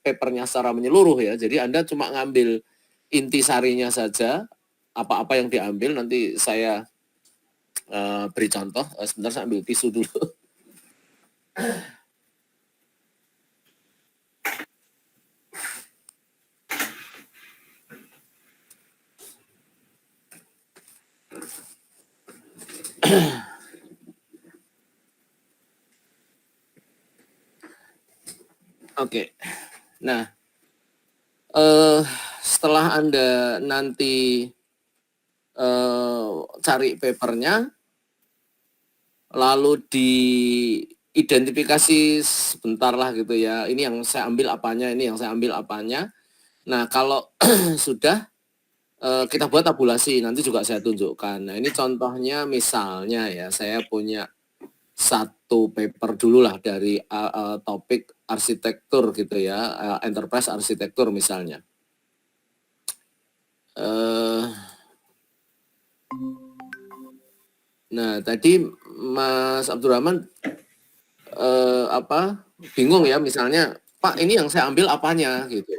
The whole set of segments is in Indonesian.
papernya secara menyeluruh ya. Jadi Anda cuma ngambil intisarinya saja, apa-apa yang diambil. Nanti saya beri contoh. Sebentar saya ambil tisu dulu. Oke. Nah, setelah Anda nanti cari papernya, lalu diidentifikasi sebentar lah gitu ya. Ini yang saya ambil apanya, ini yang saya ambil apanya. Nah, kalau sudah kita buat tabulasi, nanti juga saya tunjukkan. Nah, ini contohnya misalnya ya, saya punya satu paper dulu lah dari topik arsitektur gitu ya, enterprise arsitektur misalnya. Nah, tadi Mas Abdurrahman bingung ya, misalnya, Pak ini yang saya ambil apanya gitu.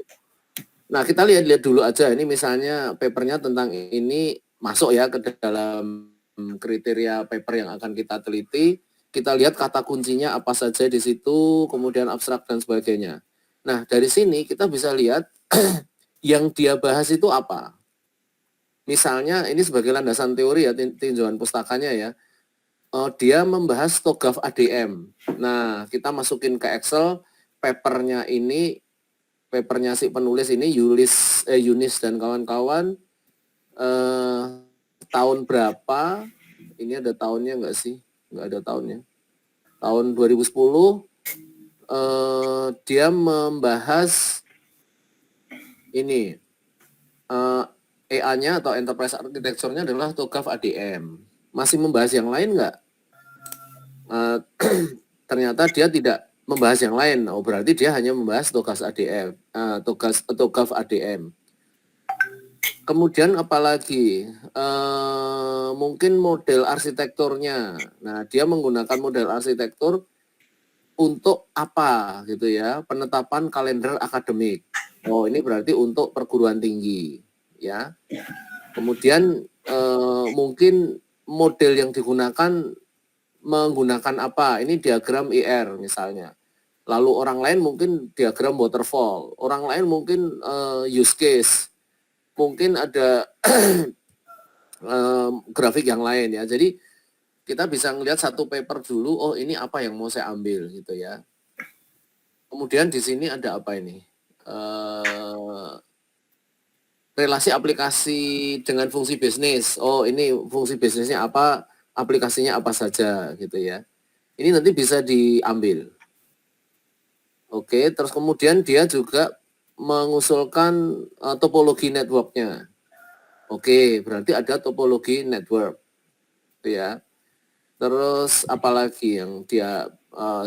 Nah, kita lihat dulu aja, ini misalnya papernya tentang ini masuk ya ke dalam kriteria paper yang akan kita teliti. Kita lihat kata kuncinya apa saja di situ, kemudian abstrak dan sebagainya. Nah, dari sini kita bisa lihat yang dia bahas itu apa. Misalnya ini sebagai landasan teori ya, tinjauan pustakanya ya. Dia membahas TOGAF ADM. Nah, kita masukin ke Excel papernya si penulis ini Yunis dan kawan-kawan, tahun berapa? Ini ada tahunnya nggak sih? Nggak ada tahunnya. Tahun 2010 dia membahas ini EA-nya atau Enterprise Architecture-nya adalah TOGAF ADM. Masih membahas yang lain nggak? Ternyata dia tidak membahas yang lain. Oh, berarti dia hanya membahas TOGAF ADM. TOGAF ADM. Kemudian apalagi? Mungkin model arsitekturnya. Nah, dia menggunakan model arsitektur untuk apa gitu ya? Penetapan kalender akademik. Oh, ini berarti untuk perguruan tinggi, ya. Kemudian mungkin model yang digunakan menggunakan apa? Ini diagram IR misalnya. Lalu orang lain mungkin diagram waterfall, orang lain mungkin use case, mungkin ada grafik yang lain ya. Jadi kita bisa ngelihat satu paper dulu, oh ini apa yang mau saya ambil gitu ya. Kemudian di sini ada apa ini? Relasi aplikasi dengan fungsi bisnis. Oh ini fungsi bisnisnya apa, aplikasinya apa saja gitu ya. Ini nanti bisa diambil. Oke, terus kemudian dia juga mengusulkan topologi networknya. Oke, berarti ada topologi network, gitu ya. Terus apalagi yang dia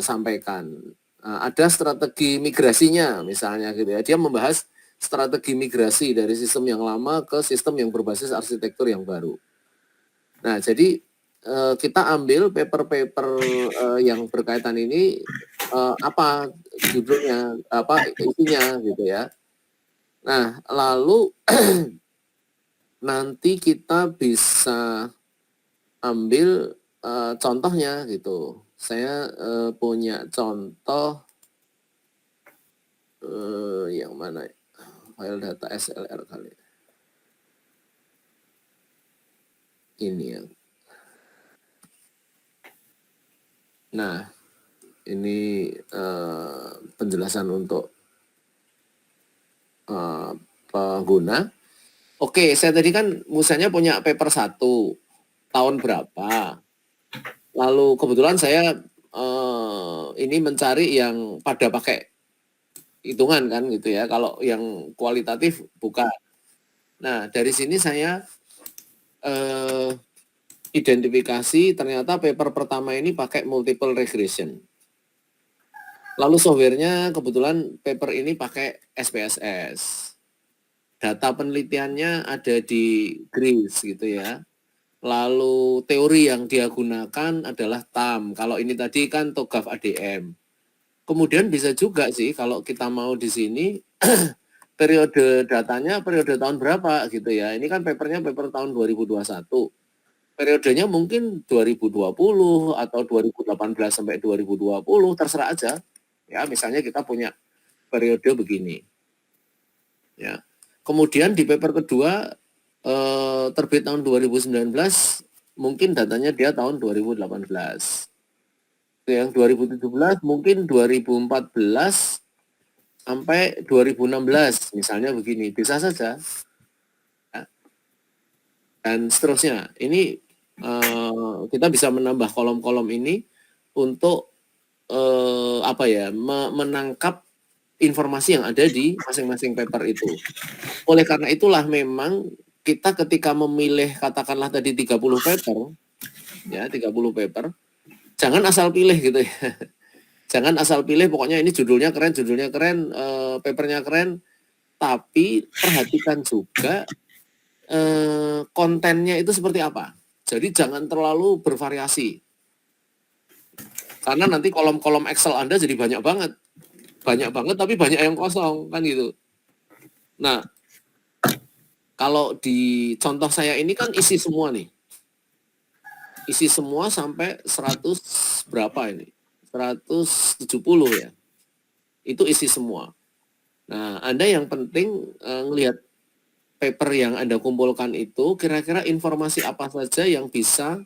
sampaikan? Ada strategi migrasinya, misalnya gitu ya. Dia membahas strategi migrasi dari sistem yang lama ke sistem yang berbasis arsitektur yang baru. Nah, jadi kita ambil paper-paper yang berkaitan ini, apa judulnya, apa isinya gitu ya. Nah, lalu nanti kita bisa ambil contohnya gitu. Saya punya contoh yang mana? File data SLR kali. Ini ya. Nah, ini penjelasan untuk pengguna. Oke, saya tadi kan misalnya punya paper 1, tahun berapa. Lalu kebetulan saya ini mencari yang pada pakai hitungan kan gitu ya. Kalau yang kualitatif bukan. Nah, dari sini saya identifikasi ternyata paper pertama ini pakai multiple regression. Lalu softwarenya kebetulan paper ini pakai SPSS. Data penelitiannya ada di GRIS gitu ya. Lalu teori yang dia gunakan adalah TAM. Kalau ini tadi kan TOGAF ADM. Kemudian bisa juga sih kalau kita mau di sini periode datanya periode tahun berapa gitu ya. Ini kan papernya paper tahun 2021. Periodenya mungkin 2020 atau 2018 sampai 2020, terserah aja. Ya, misalnya kita punya periode begini. Ya. Kemudian di paper kedua terbit tahun 2019, mungkin datanya dia tahun 2018. Yang 2017 mungkin 2014 sampai 2016, misalnya begini, bisa saja. Ya. Dan seterusnya. Ini kita bisa menambah kolom-kolom ini untuk apa ya, menangkap informasi yang ada di masing-masing paper itu. Oleh karena itulah memang kita ketika memilih katakanlah tadi 30 paper, ya 30 paper, jangan asal pilih gitu ya. Jangan asal pilih, pokoknya ini judulnya keren, papernya keren, tapi perhatikan juga kontennya itu seperti apa. Jadi jangan terlalu bervariasi. Karena nanti kolom-kolom Excel Anda jadi banyak banget tapi banyak yang kosong kan gitu. Nah, kalau di contoh saya ini kan isi semua nih. Isi semua sampai 100 berapa ini? 170 ya. Itu isi semua. Nah, Anda yang penting ngelihat paper yang Anda kumpulkan itu kira-kira informasi apa saja yang bisa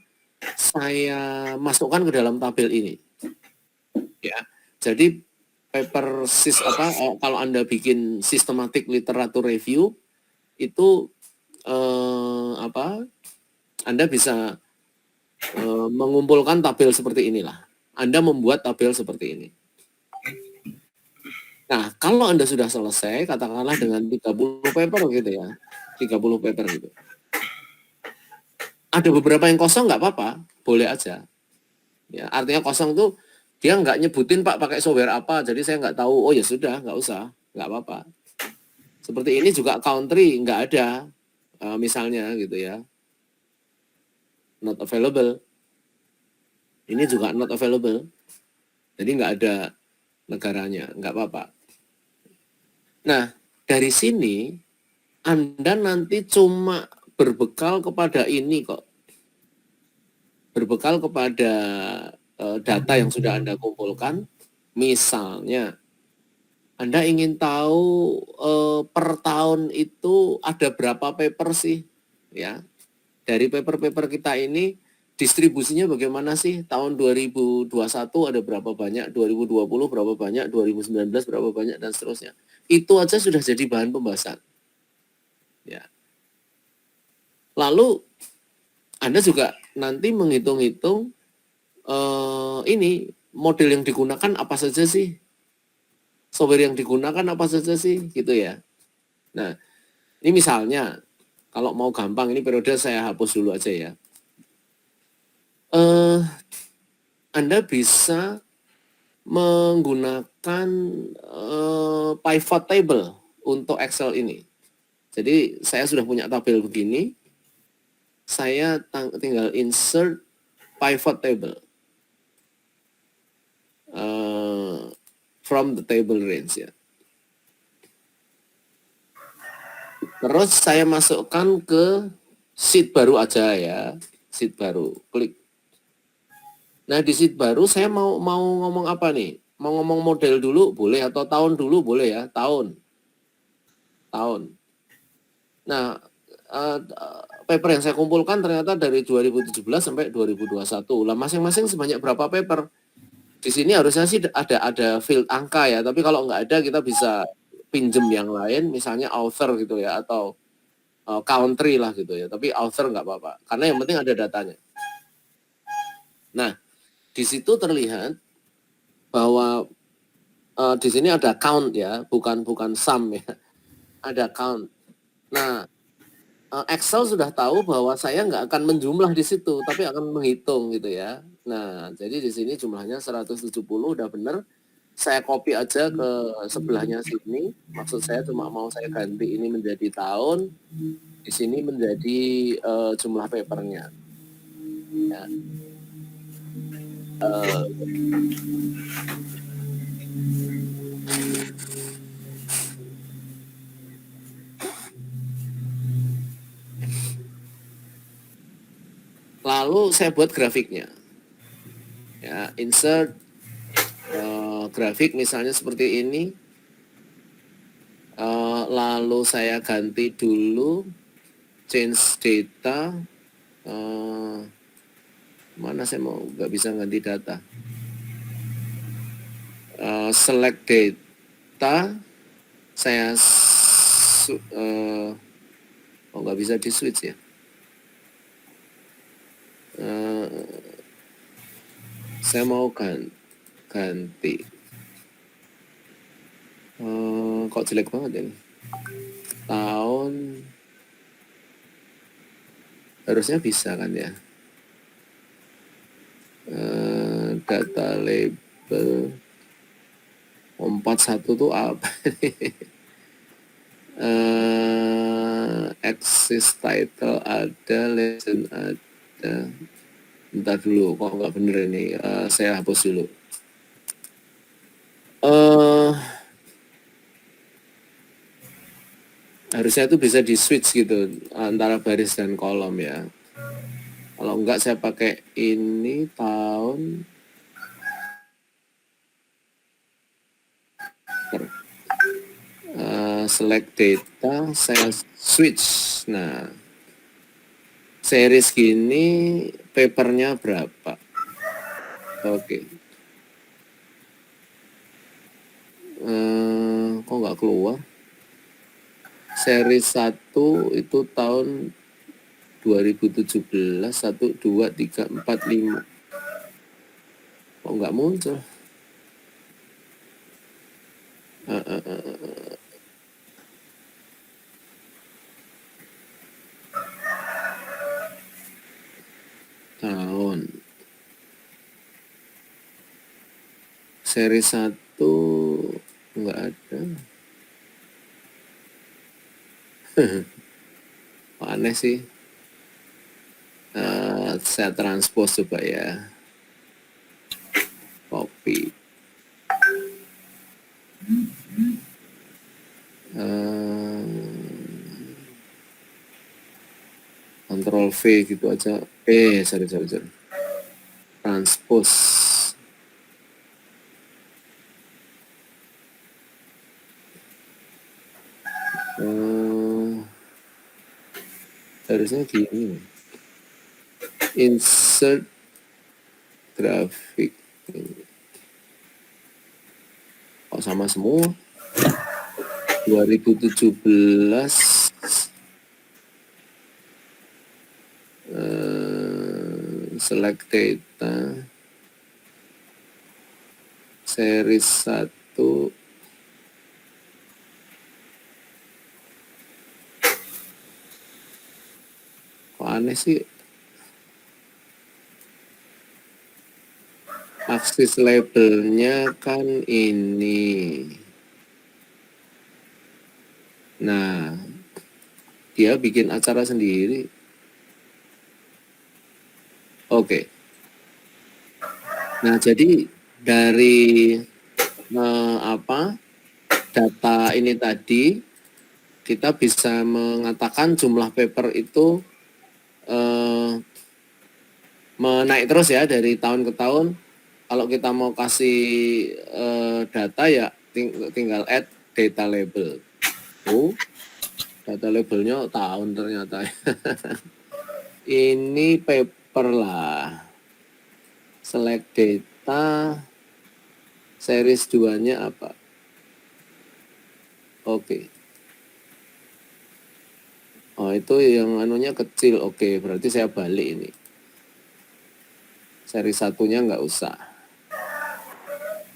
saya masukkan ke dalam tabel ini. Ya. Jadi paper kalau Anda bikin systematic literature review itu Anda bisa mengumpulkan tabel seperti inilah. Anda membuat tabel seperti ini. Nah, kalau Anda sudah selesai, katakanlah dengan 30 paper gitu ya, 30 paper gitu. Ada beberapa yang kosong nggak apa-apa, boleh aja. Ya, artinya kosong tuh dia nggak nyebutin Pak pakai software apa, jadi saya nggak tahu. Oh ya sudah, nggak usah, nggak apa-apa. Seperti ini juga country nggak ada, misalnya gitu ya, not available. Ini juga not available, jadi nggak ada negaranya, nggak apa-apa. Nah, dari sini Anda nanti cuma berbekal kepada ini kok, berbekal kepada data yang sudah Anda kumpulkan. Misalnya Anda ingin tahu per tahun itu ada berapa paper sih, ya. Dari paper-paper kita ini distribusinya bagaimana sih? Tahun 2021 ada berapa banyak, 2020 berapa banyak, 2019 berapa banyak, dan seterusnya. Itu aja sudah jadi bahan pembahasan. Ya. Lalu Anda juga nanti menghitung-hitung ini model yang digunakan apa saja sih? Software yang digunakan apa saja sih, gitu ya. Nah, ini misalnya, kalau mau gampang, ini periode saya hapus dulu aja ya. Anda bisa menggunakan pivot table untuk Excel ini. Jadi, saya sudah punya tabel begini, saya tinggal insert pivot table from the table range ya. Terus saya masukkan ke sheet baru aja ya, sheet baru, klik. Nah di sheet baru saya mau ngomong apa nih? Mau ngomong model dulu boleh atau tahun dulu boleh ya, tahun. Nah paper yang saya kumpulkan ternyata dari 2017 sampai 2021. Lah masing-masing sebanyak berapa paper? Di sini harusnya sih ada field angka ya, tapi kalau nggak ada kita bisa pinjem yang lain, misalnya author gitu ya, atau country lah gitu ya, tapi author nggak apa-apa, karena yang penting ada datanya. Nah, di situ terlihat bahwa di sini ada count ya, bukan sum ya, ada count. Nah, Excel sudah tahu bahwa saya nggak akan menjumlah di situ, tapi akan menghitung gitu ya. Nah, jadi di sini jumlahnya 170 udah benar. Saya copy aja ke sebelahnya sini. Maksud saya cuma mau saya ganti ini menjadi tahun, di sini menjadi jumlah papernya. Ya. Lalu saya buat grafiknya. Ya, insert grafik misalnya seperti ini. Lalu saya ganti dulu change data. Mana saya mau nggak bisa ganti data. Select data. Saya nggak bisa di switch ya. Saya mau ganti. Kok jelek banget ini. Tahun harusnya bisa kan ya. Data label 41 tuh apa nih? Access title ada, legend ada. Bentar dulu, kok nggak bener ini. Saya hapus dulu. Harusnya itu bisa di switch gitu antara baris dan kolom ya. Kalau enggak saya pakai ini tahun select data, saya switch. Nah, series gini papernya berapa? Oke. Kok nggak keluar? Seri 1 itu tahun 2017, 1, 2, 3, 4, 5. Kok nggak muncul? Tahun. Seri 1 nggak ada. Aneh sih. Saya transpose coba ya. Copy. Ctrl V gitu aja. Sorry. Transpose. Harusnya gini. Insert grafik. Kok sama semua? 2017 select data series 1 kok aneh sih. Aksis labelnya kan ini. Nah, dia bikin acara sendiri. Oke. Nah, jadi dari data ini tadi kita bisa mengatakan jumlah paper itu menaik terus ya dari tahun ke tahun. Kalau kita mau kasih data ya tinggal add data label. Data labelnya tahun ternyata. Ini paper lah. Select data. Series 2-nya apa? Oke. Oh, itu yang anunya kecil. Oke, berarti saya balik ini. Seri 1-nya nggak usah.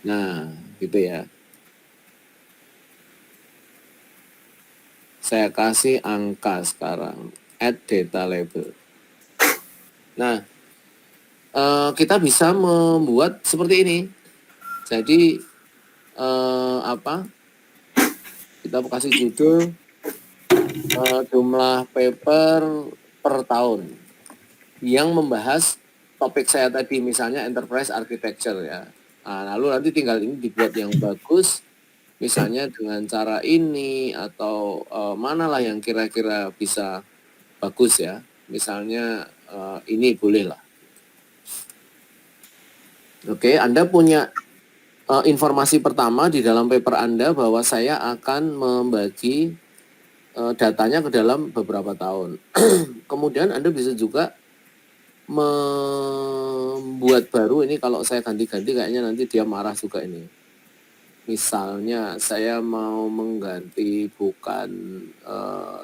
Nah, gitu ya. Saya kasih angka sekarang. Add data label. Nah, kita bisa membuat seperti ini. Jadi, kita kasih judul jumlah paper per tahun yang membahas topik saya tadi, misalnya enterprise architecture ya, Nah, lalu nanti tinggal ini dibuat yang bagus, misalnya dengan cara ini atau manalah yang kira-kira bisa bagus ya. Misalnya ini bolehlah. Oke, Anda punya informasi pertama di dalam paper Anda bahwa saya akan membagi datanya ke dalam beberapa tahun. Kemudian Anda bisa juga membuat baru ini, kalau saya ganti-ganti kayaknya nanti dia marah juga ini. Misalnya saya mau mengganti bukan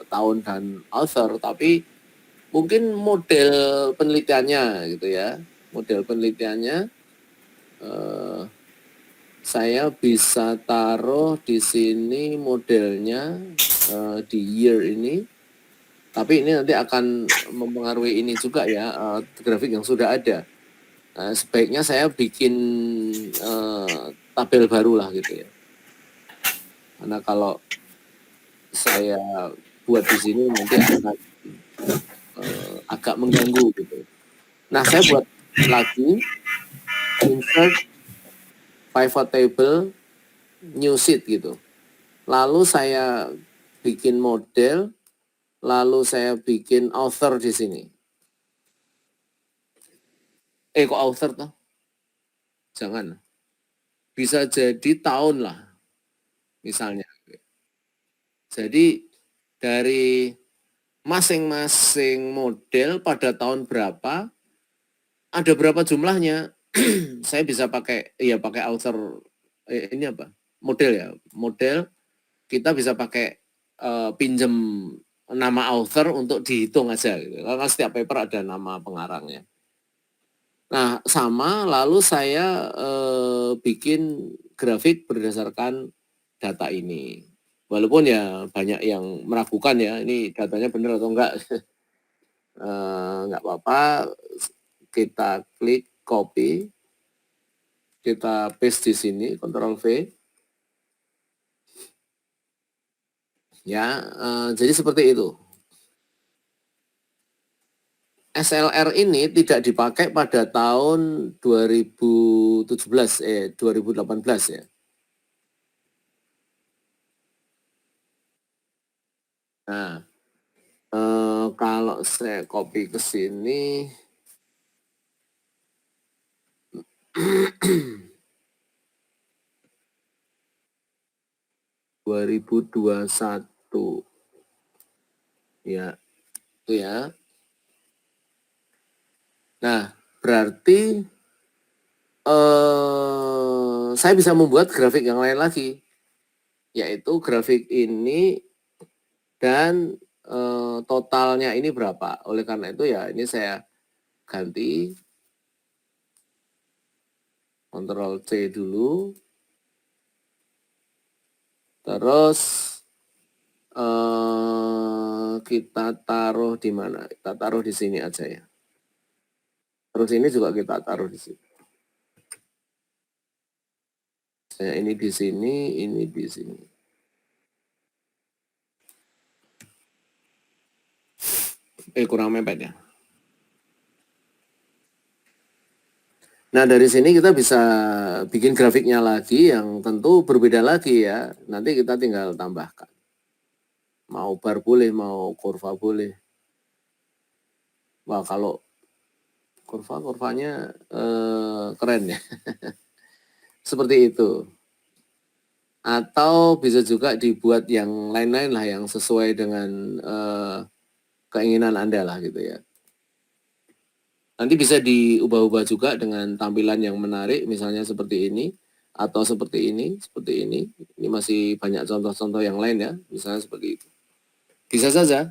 tahun dan author, tapi mungkin model penelitiannya gitu ya. Model penelitiannya saya bisa taruh di sini modelnya di year ini, tapi ini nanti akan mempengaruhi ini juga ya, grafik yang sudah ada. Nah, sebaiknya saya bikin tabel baru lah gitu ya. Karena kalau saya buat di sini nanti akan agak mengganggu gitu. Nah, saya buat lagi insert pivot table new sheet gitu. Lalu saya bikin model, lalu saya bikin author di sini. Kok author toh? Jangan. Bisa jadi tahun lah, misalnya. Jadi dari masing-masing model pada tahun berapa, ada berapa jumlahnya, saya bisa pakai author, ini apa, model ya, model kita bisa pakai pinjem nama author untuk dihitung aja gitu. Karena setiap paper ada nama pengarangnya. Nah, sama lalu saya bikin grafik berdasarkan data ini. Walaupun ya banyak yang meragukan ya, ini datanya benar atau enggak. Enggak apa-apa, kita klik copy, kita paste di sini, Ctrl V. Ya, jadi seperti itu. SLR ini tidak dipakai pada tahun 2018 ya. Nah, kalau saya copy ke sini, dua ribu dua puluh satu ya, itu ya. Nah, berarti saya bisa membuat grafik yang lain lagi, yaitu grafik ini dan totalnya ini berapa. Oleh karena itu ya ini saya ganti, Ctrl C dulu, terus kita taruh di mana? Kita taruh di sini aja ya. Terus ini juga kita taruh di sini. Ini di sini, ini di sini. Kurang mepet ya. Nah, dari sini kita bisa bikin grafiknya lagi yang tentu berbeda lagi ya. Nanti kita tinggal tambahkan. Mau bar boleh, mau kurva boleh. Wah, kalau kurvanya keren ya. Seperti itu. Atau bisa juga dibuat yang lain-lain lah yang sesuai dengan keinginan Anda lah gitu ya. Nanti bisa diubah-ubah juga dengan tampilan yang menarik, misalnya seperti ini, atau seperti ini, seperti ini. Ini masih banyak contoh-contoh yang lain ya, misalnya seperti itu. Bisa saja.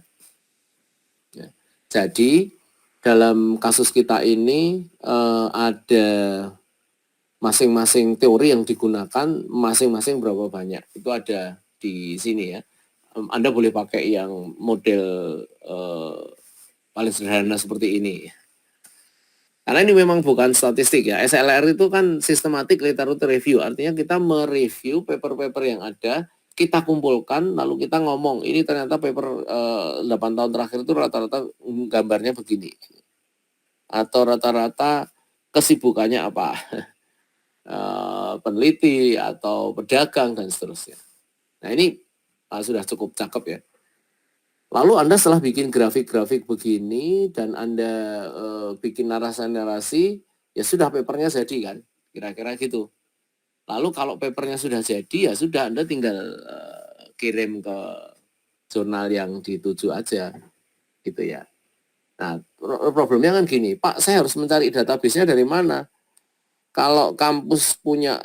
Ya. Jadi, dalam kasus kita ini ada masing-masing teori yang digunakan, masing-masing berapa banyak. Itu ada di sini ya. Anda boleh pakai yang model paling sederhana seperti ini. Karena ini memang bukan statistik ya. SLR itu kan systematic literature review. Artinya kita mereview paper-paper yang ada, kita kumpulkan, lalu kita ngomong, ini ternyata paper 8 tahun terakhir itu rata-rata gambarnya begini. Atau rata-rata kesibukannya apa. peneliti atau pedagang dan seterusnya. Nah ini sudah cukup cakep ya. Lalu Anda setelah bikin grafik-grafik begini dan Anda bikin narasi-narasi, ya sudah papernya jadi kan, kira-kira gitu. Lalu kalau papernya sudah jadi, ya sudah Anda tinggal kirim ke jurnal yang dituju aja, gitu ya. Nah, problemnya kan gini, Pak, saya harus mencari database-nya dari mana? Kalau kampus punya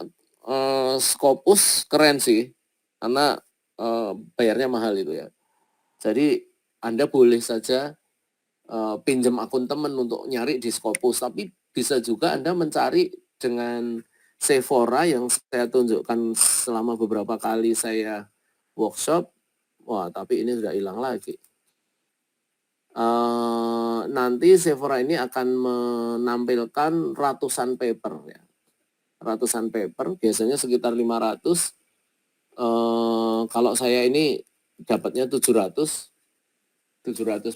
Scopus, keren sih, karena bayarnya mahal itu ya. Jadi Anda boleh saja pinjam akun teman untuk nyari di Scopus, tapi bisa juga Anda mencari dengan Sephora yang saya tunjukkan selama beberapa kali saya workshop. Wah, tapi ini sudah hilang lagi. Nanti Sephora ini akan menampilkan ratusan paper ya. Ratusan paper, biasanya sekitar 500. Kalau saya ini dapatnya 700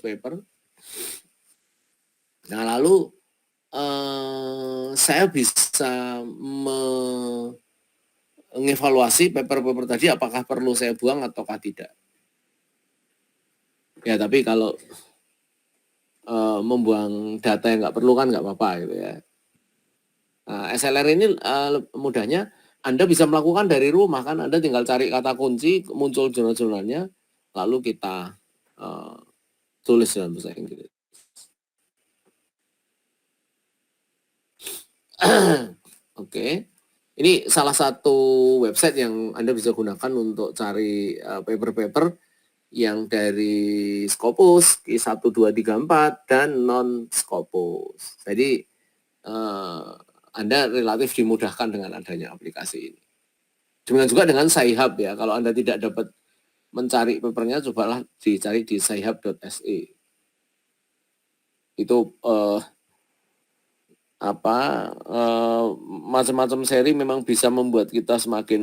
paper. Nah, lalu saya bisa mengevaluasi paper-paper tadi apakah perlu saya buang ataukah tidak. Ya, tapi kalau membuang data yang nggak perlu kan nggak apa-apa gitu ya. Nah, SLR ini mudahnya Anda bisa melakukan dari rumah kan, Anda tinggal cari kata kunci, muncul jurnal-jurnalnya, lalu kita tulis dalam bahasa Inggris. Oke. Ini salah satu website yang Anda bisa gunakan untuk cari paper-paper yang dari Scopus, Q1, 2, 3, 4, dan non-Scopus. Jadi, Anda relatif dimudahkan dengan adanya aplikasi ini. Demikian juga dengan Sci-Hub ya, kalau Anda tidak dapat mencari papernya, cobalah dicari di sci-hub.se. Itu macam-macam seri memang bisa membuat kita semakin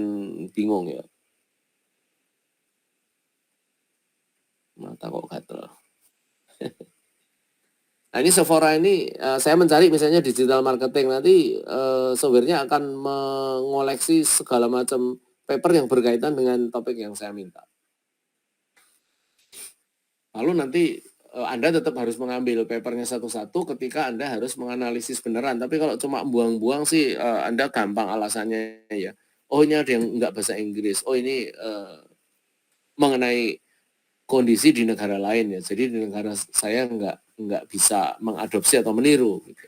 bingung ya. Mata kok gatel. Nah ini Sephora ini saya mencari misalnya digital marketing, nanti software-nya akan mengoleksi segala macam paper yang berkaitan dengan topik yang saya minta. Lalu nanti Anda tetap harus mengambil papernya satu-satu ketika Anda harus menganalisis beneran. Tapi kalau cuma buang-buang sih Anda gampang alasannya ya. Oh ini ada yang nggak bahasa Inggris. Oh ini mengenai kondisi di negara lain ya. Jadi di negara saya nggak bisa mengadopsi atau meniru. Gitu.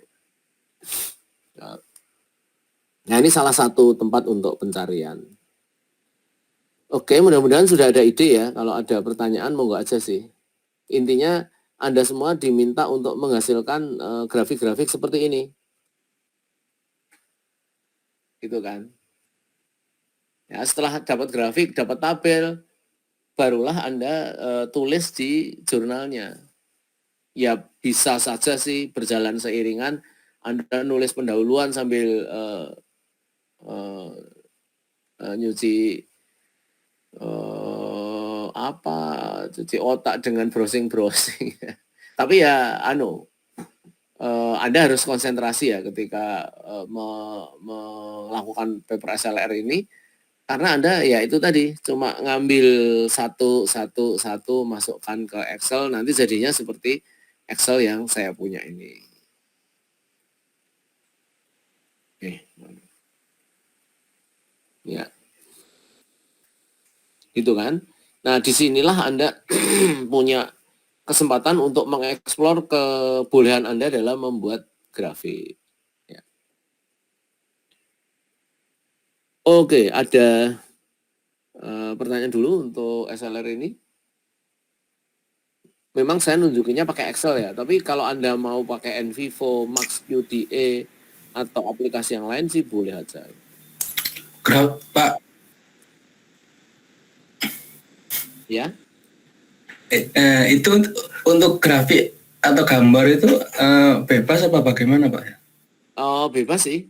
Nah ini salah satu tempat untuk pencarian. Oke, mudah-mudahan sudah ada ide ya. Kalau ada pertanyaan monggo aja sih. Intinya Anda semua diminta untuk menghasilkan grafik-grafik seperti ini. Gitu kan. Ya, setelah dapat grafik, dapat tabel, barulah Anda tulis di jurnalnya. Ya bisa saja sih berjalan seiringan, Anda nulis pendahuluan sambil nyuci cuci otak dengan browsing-browsing. Tapi ya Anda harus konsentrasi ya ketika melakukan paper SLR ini, karena Anda ya itu tadi cuma ngambil satu masukkan ke Excel, nanti jadinya seperti Excel yang saya punya ini. Oke. Ya. Gitu kan. Nah, disinilah Anda punya kesempatan untuk mengeksplor kebolehan Anda dalam membuat grafik. Ya. Oke, ada pertanyaan dulu untuk SLR ini. Memang saya nunjukinnya pakai Excel ya, tapi kalau Anda mau pakai NVivo, MaxQDA, atau aplikasi yang lain sih boleh aja. Pak. Ya. Itu untuk grafik atau gambar itu bebas apa bagaimana Pak? Bebas sih.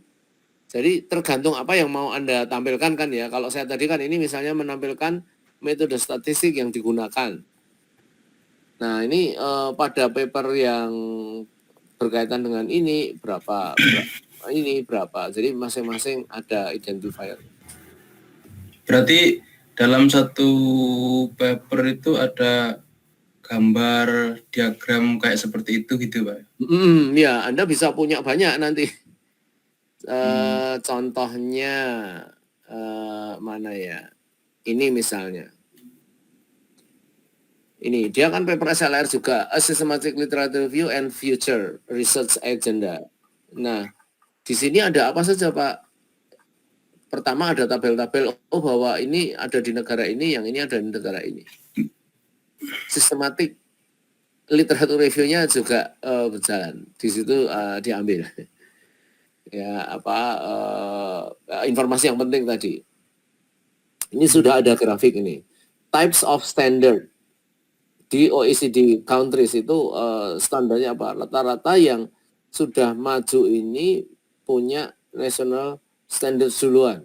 Jadi tergantung apa yang mau Anda tampilkan kan ya. Kalau saya tadi kan ini misalnya menampilkan metode statistik yang digunakan. Nah ini pada paper yang berkaitan dengan ini berapa ini berapa. Jadi masing-masing ada identifier. Berarti dalam satu paper itu ada gambar diagram kayak seperti itu gitu, Pak? Ya, Anda bisa punya banyak nanti. Contohnya mana ya? Ini misalnya. Ini dia kan paper SLR juga, A Systematic Literature Review and Future Research Agenda. Nah, di sini ada apa saja, Pak? Pertama ada tabel-tabel, oh bahwa ini ada di negara ini, yang ini ada di negara ini. Systematic Literature Review-nya juga berjalan. Di situ diambil. Ya, informasi yang penting tadi. Ini sudah ada grafik ini. Types of standard. Di OECD countries itu standarnya apa? Rata-rata yang sudah maju ini punya national standard duluan.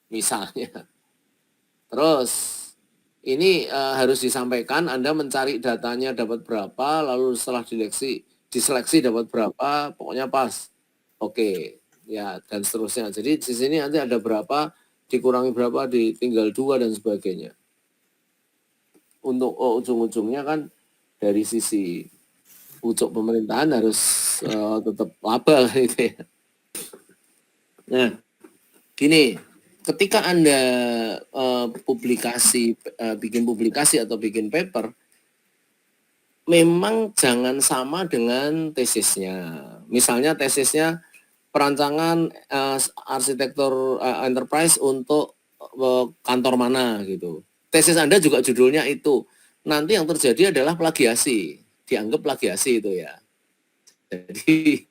Misalnya. Terus ini harus disampaikan, Anda mencari datanya dapat berapa, lalu setelah diseleksi dapat berapa, pokoknya pas. Oke, ya dan seterusnya. Jadi di sini nanti ada berapa, dikurangi berapa, ditinggal 2 dan sebagainya. Untuk ujung-ujungnya kan dari sisi pucuk pemerintahan harus tetap laba gitu ya. Nah, gini, ketika Anda bikin publikasi atau bikin paper, memang jangan sama dengan tesisnya. Misalnya tesisnya perancangan arsitektur enterprise untuk kantor mana gitu. Tesis Anda juga judulnya itu. Nanti yang terjadi adalah plagiasi. Dianggap plagiasi itu ya. Jadi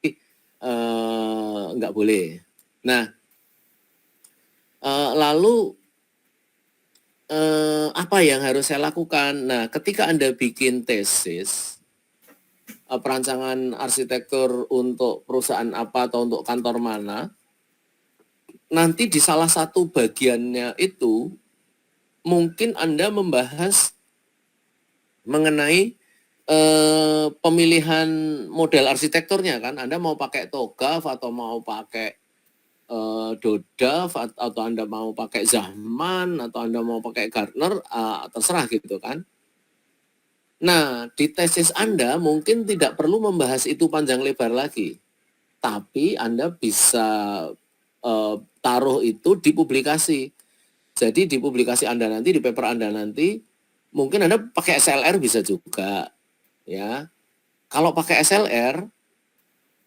nggak boleh. Nah, lalu apa yang harus saya lakukan? Nah, ketika Anda bikin tesis, perancangan arsitektur untuk perusahaan apa atau untuk kantor mana, nanti di salah satu bagiannya itu, mungkin Anda membahas mengenai pemilihan model arsitekturnya kan. Anda mau pakai TOGAF atau mau pakai Dodaf atau Anda mau pakai Zahman atau Anda mau pakai Gartner, terserah gitu kan. Nah, di tesis Anda mungkin tidak perlu membahas itu panjang lebar lagi. Tapi Anda bisa taruh itu di publikasi. Jadi di publikasi Anda nanti, di paper Anda nanti, mungkin Anda pakai SLR bisa juga. Ya, kalau pakai SLR,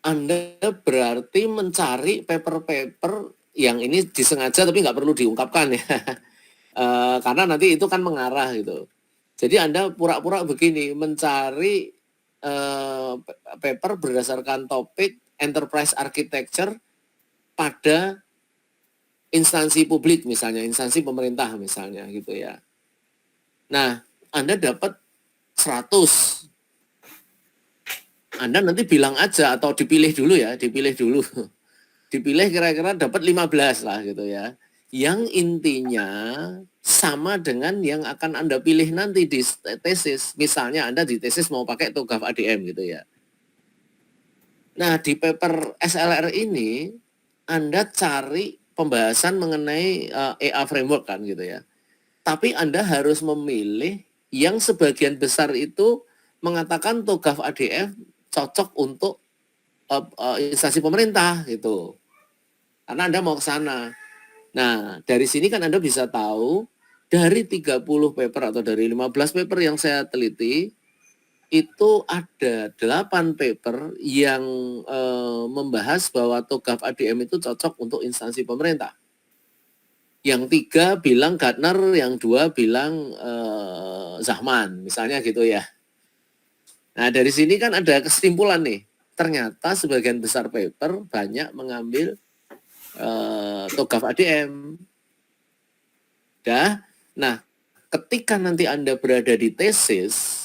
Anda berarti mencari paper-paper yang ini disengaja tapi nggak perlu diungkapkan ya. Karena nanti itu kan mengarah gitu. Jadi Anda pura-pura begini, mencari paper berdasarkan topik enterprise architecture pada instansi publik misalnya, instansi pemerintah misalnya gitu ya. Nah, Anda dapat 100. Anda nanti bilang aja atau dipilih dulu ya, dipilih dulu. Dipilih kira-kira dapat 15 lah gitu ya. Yang intinya sama dengan yang akan Anda pilih nanti di tesis. Misalnya Anda di tesis mau pakai TOGAF ADM gitu ya. Nah, di paper SLR ini Anda cari pembahasan mengenai EA framework kan gitu ya. Tapi Anda harus memilih yang sebagian besar itu mengatakan TOGAF ADM cocok untuk instansi pemerintah gitu. Karena Anda mau ke sana. Nah, dari sini kan Anda bisa tahu dari 30 paper atau dari 15 paper yang saya teliti, itu ada 8 paper yang membahas bahwa TOGAF ADM itu cocok untuk instansi pemerintah. Yang 3 bilang Gartner, yang 2 bilang Zahman, misalnya gitu ya. Nah, dari sini kan ada kesimpulan nih. Ternyata sebagian besar paper banyak mengambil TOGAF ADM. Nah, ketika nanti Anda berada di tesis,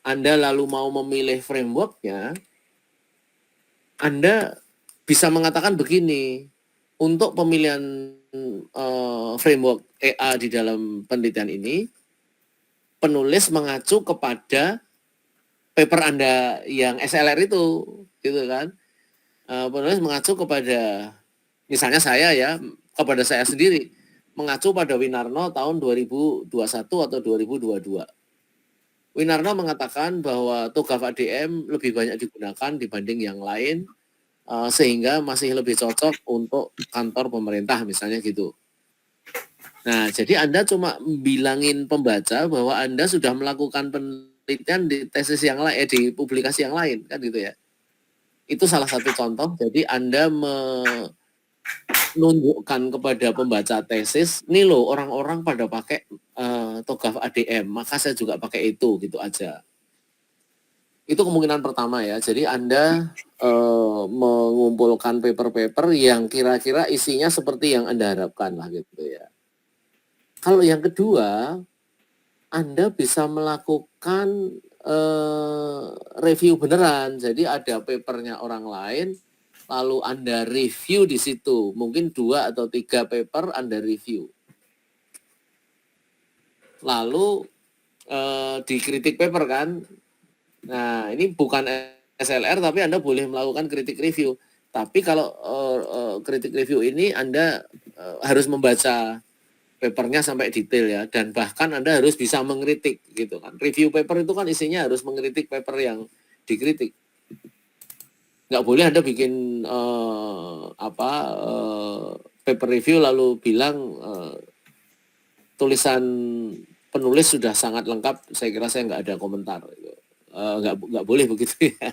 Anda lalu mau memilih frameworknya, Anda bisa mengatakan begini, untuk pemilihan framework EA di dalam penelitian ini, penulis mengacu kepada paper Anda yang SLR itu, gitu kan. Penulis mengacu kepada, misalnya saya ya, kepada saya sendiri, mengacu pada Winarno tahun 2021 atau 2022. Winarno mengatakan bahwa TOGAF ADM lebih banyak digunakan dibanding yang lain, sehingga masih lebih cocok untuk kantor pemerintah, misalnya gitu. Nah, jadi Anda cuma bilangin pembaca bahwa Anda sudah melakukan penelitian di tesis yang lain, di publikasi yang lain, kan gitu ya. Itu salah satu contoh. Jadi Anda menunjukkan kepada pembaca tesis, nih loh orang-orang pada pakai TOGAF ADM, maka saya juga pakai itu, gitu aja. Itu kemungkinan pertama ya. Jadi Anda mengumpulkan paper-paper yang kira-kira isinya seperti yang Anda harapkan lah gitu ya. Kalau yang kedua, Anda bisa melakukan review beneran. Jadi ada papernya orang lain, lalu Anda review di situ. Mungkin 2 atau 3 paper Anda review. Lalu dikritik paper kan. Nah, ini bukan SLR tapi Anda boleh melakukan kritik review. Tapi kalau kritik review ini Anda harus membaca papernya sampai detail ya, dan bahkan Anda harus bisa mengkritik gitu kan. Review paper itu kan isinya harus mengkritik paper yang dikritik. Nggak boleh Anda bikin paper review lalu bilang tulisan penulis sudah sangat lengkap, saya kira saya nggak ada komentar. Nggak boleh begitu ya.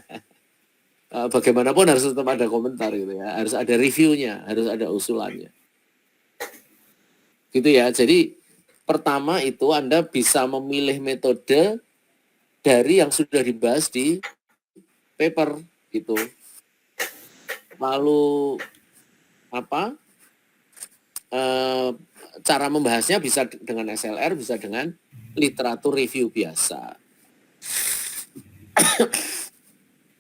Bagaimanapun harus tetap ada komentar gitu ya, harus ada reviewnya, harus ada usulannya. Gitu ya. Jadi pertama itu Anda bisa memilih metode dari yang sudah dibahas di paper gitu. Lalu cara membahasnya bisa dengan SLR, bisa dengan literatur review biasa.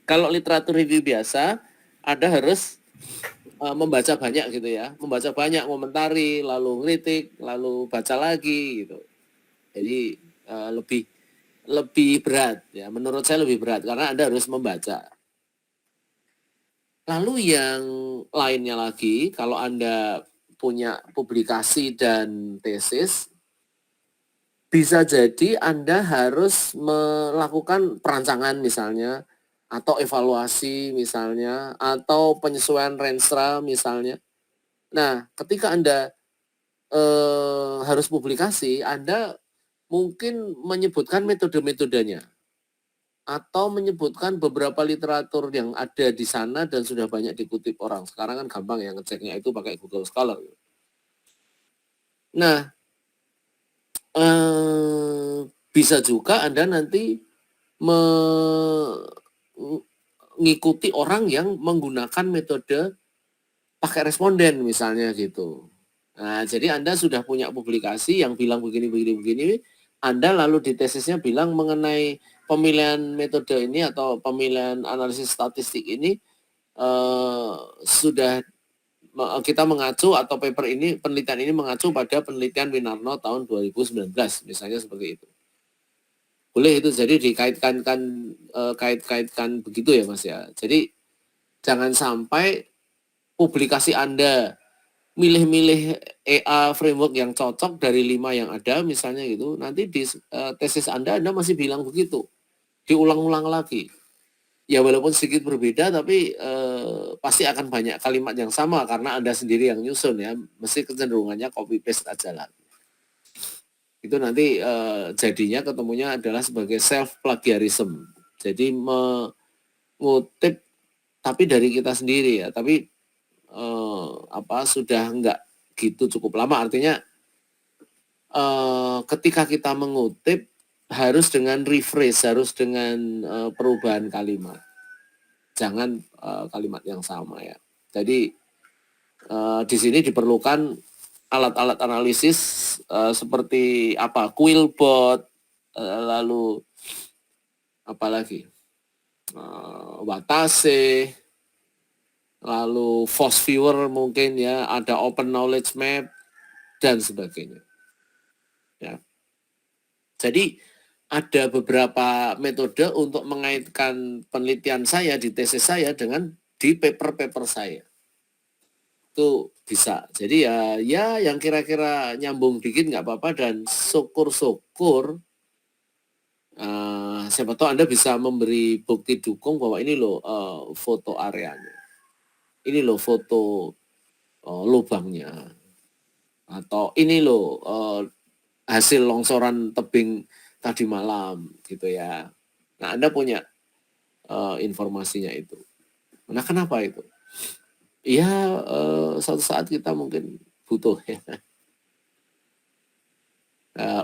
Kalau literatur review biasa, Anda harus membaca banyak gitu ya, membaca banyak, komentari, lalu ngeritik, lalu baca lagi gitu. Jadi lebih berat ya, menurut saya lebih berat karena Anda harus membaca. Lalu yang lainnya lagi, kalau Anda punya publikasi dan tesis, bisa jadi Anda harus melakukan perancangan misalnya, atau evaluasi misalnya, atau penyesuaian renstra misalnya. Nah, ketika Anda harus publikasi, Anda mungkin menyebutkan metode-metodenya, atau menyebutkan beberapa literatur yang ada di sana dan sudah banyak dikutip orang. Sekarang kan gampang ya ngeceknya itu pakai Google Scholar. Nah, bisa juga Anda nanti mengikuti orang yang menggunakan metode pakai responden misalnya gitu. Nah, jadi Anda sudah punya publikasi yang bilang begini, Anda lalu di tesisnya bilang mengenai pemilihan metode ini atau pemilihan analisis statistik ini sudah kita mengacu atau paper ini, penelitian ini mengacu pada penelitian Winarno tahun 2019, misalnya seperti itu. Boleh itu, jadi kait-kaitkan begitu ya Mas ya. Jadi jangan sampai publikasi Anda milih-milih EA framework yang cocok dari 5 yang ada misalnya gitu, nanti di tesis Anda masih bilang begitu, diulang-ulang lagi. Ya walaupun sedikit berbeda tapi pasti akan banyak kalimat yang sama karena Anda sendiri yang nyusun ya, mesti kecenderungannya copy paste aja lah. Itu nanti jadinya ketemunya adalah sebagai self plagiarism. Jadi mengutip tapi dari kita sendiri ya, tapi sudah enggak gitu cukup lama, artinya ketika kita mengutip harus dengan rephrase, harus dengan perubahan kalimat, jangan kalimat yang sama ya. Jadi di sini diperlukan alat-alat analisis seperti Quillbot, lalu apalagi Watase, lalu Phosviewer mungkin ya, ada Open Knowledge Map dan sebagainya. Ya. Jadi ada beberapa metode untuk mengaitkan penelitian saya di tesis saya dengan di paper-paper saya. Itu bisa. Jadi ya yang kira-kira nyambung dikit nggak apa-apa, dan syukur-syukur siapa tahu Anda bisa memberi bukti dukung bahwa ini loh foto areanya. Ini loh foto lubangnya. Atau ini loh hasil longsoran tebing tadi malam gitu ya. Nah, Anda punya informasinya itu. Nah, kenapa itu? Ya, suatu saat kita mungkin butuh ya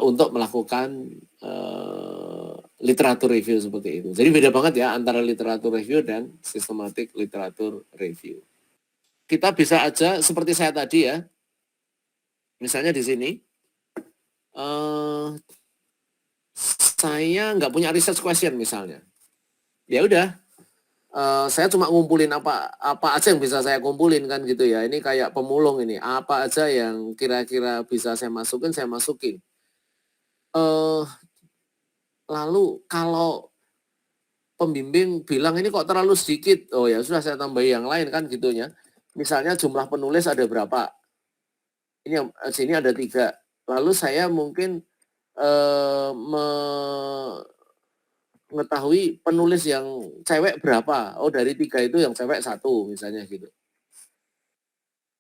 untuk melakukan literatur review seperti itu. Jadi beda banget ya antara literatur review dan systematic literatur review. Kita bisa aja seperti saya tadi ya, misalnya di sini, saya nggak punya research question misalnya. Ya udah, saya cuma ngumpulin apa aja yang bisa saya kumpulin kan gitu ya. Ini kayak pemulung ini, apa aja yang kira-kira bisa saya masukin, saya masukin. Lalu kalau pembimbing bilang ini kok terlalu sedikit, oh ya sudah saya tambahi yang lain kan gitu ya. Misalnya jumlah penulis ada berapa? Ini sini ada 3. Lalu saya mungkin mengetahui penulis yang cewek berapa. Oh dari 3 itu yang cewek 1 misalnya gitu.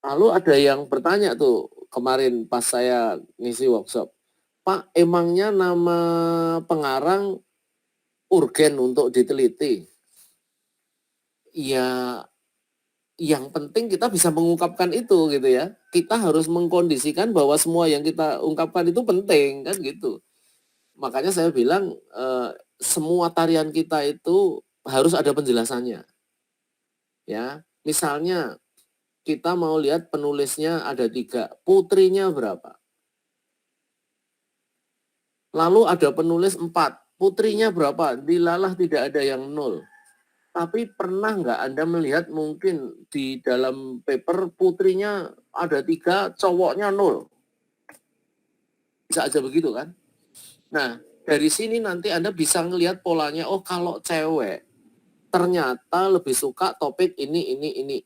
Lalu ada yang bertanya tuh kemarin pas saya ngisi workshop, Pak, emangnya nama pengarang urgen untuk diteliti? Ya, yang penting kita bisa mengungkapkan itu gitu ya. Kita harus mengkondisikan bahwa semua yang kita ungkapkan itu penting kan gitu. Makanya saya bilang semua tarian kita itu harus ada penjelasannya. Ya, misalnya kita mau lihat penulisnya ada 3, putrinya berapa? Lalu ada penulis 4, putrinya berapa? Dilalah tidak ada yang 0. Tapi pernah nggak Anda melihat mungkin di dalam paper putrinya ada 3, cowoknya 0? Bisa aja begitu kan? Nah, dari sini nanti Anda bisa ngelihat polanya, oh kalau cewek ternyata lebih suka topik ini.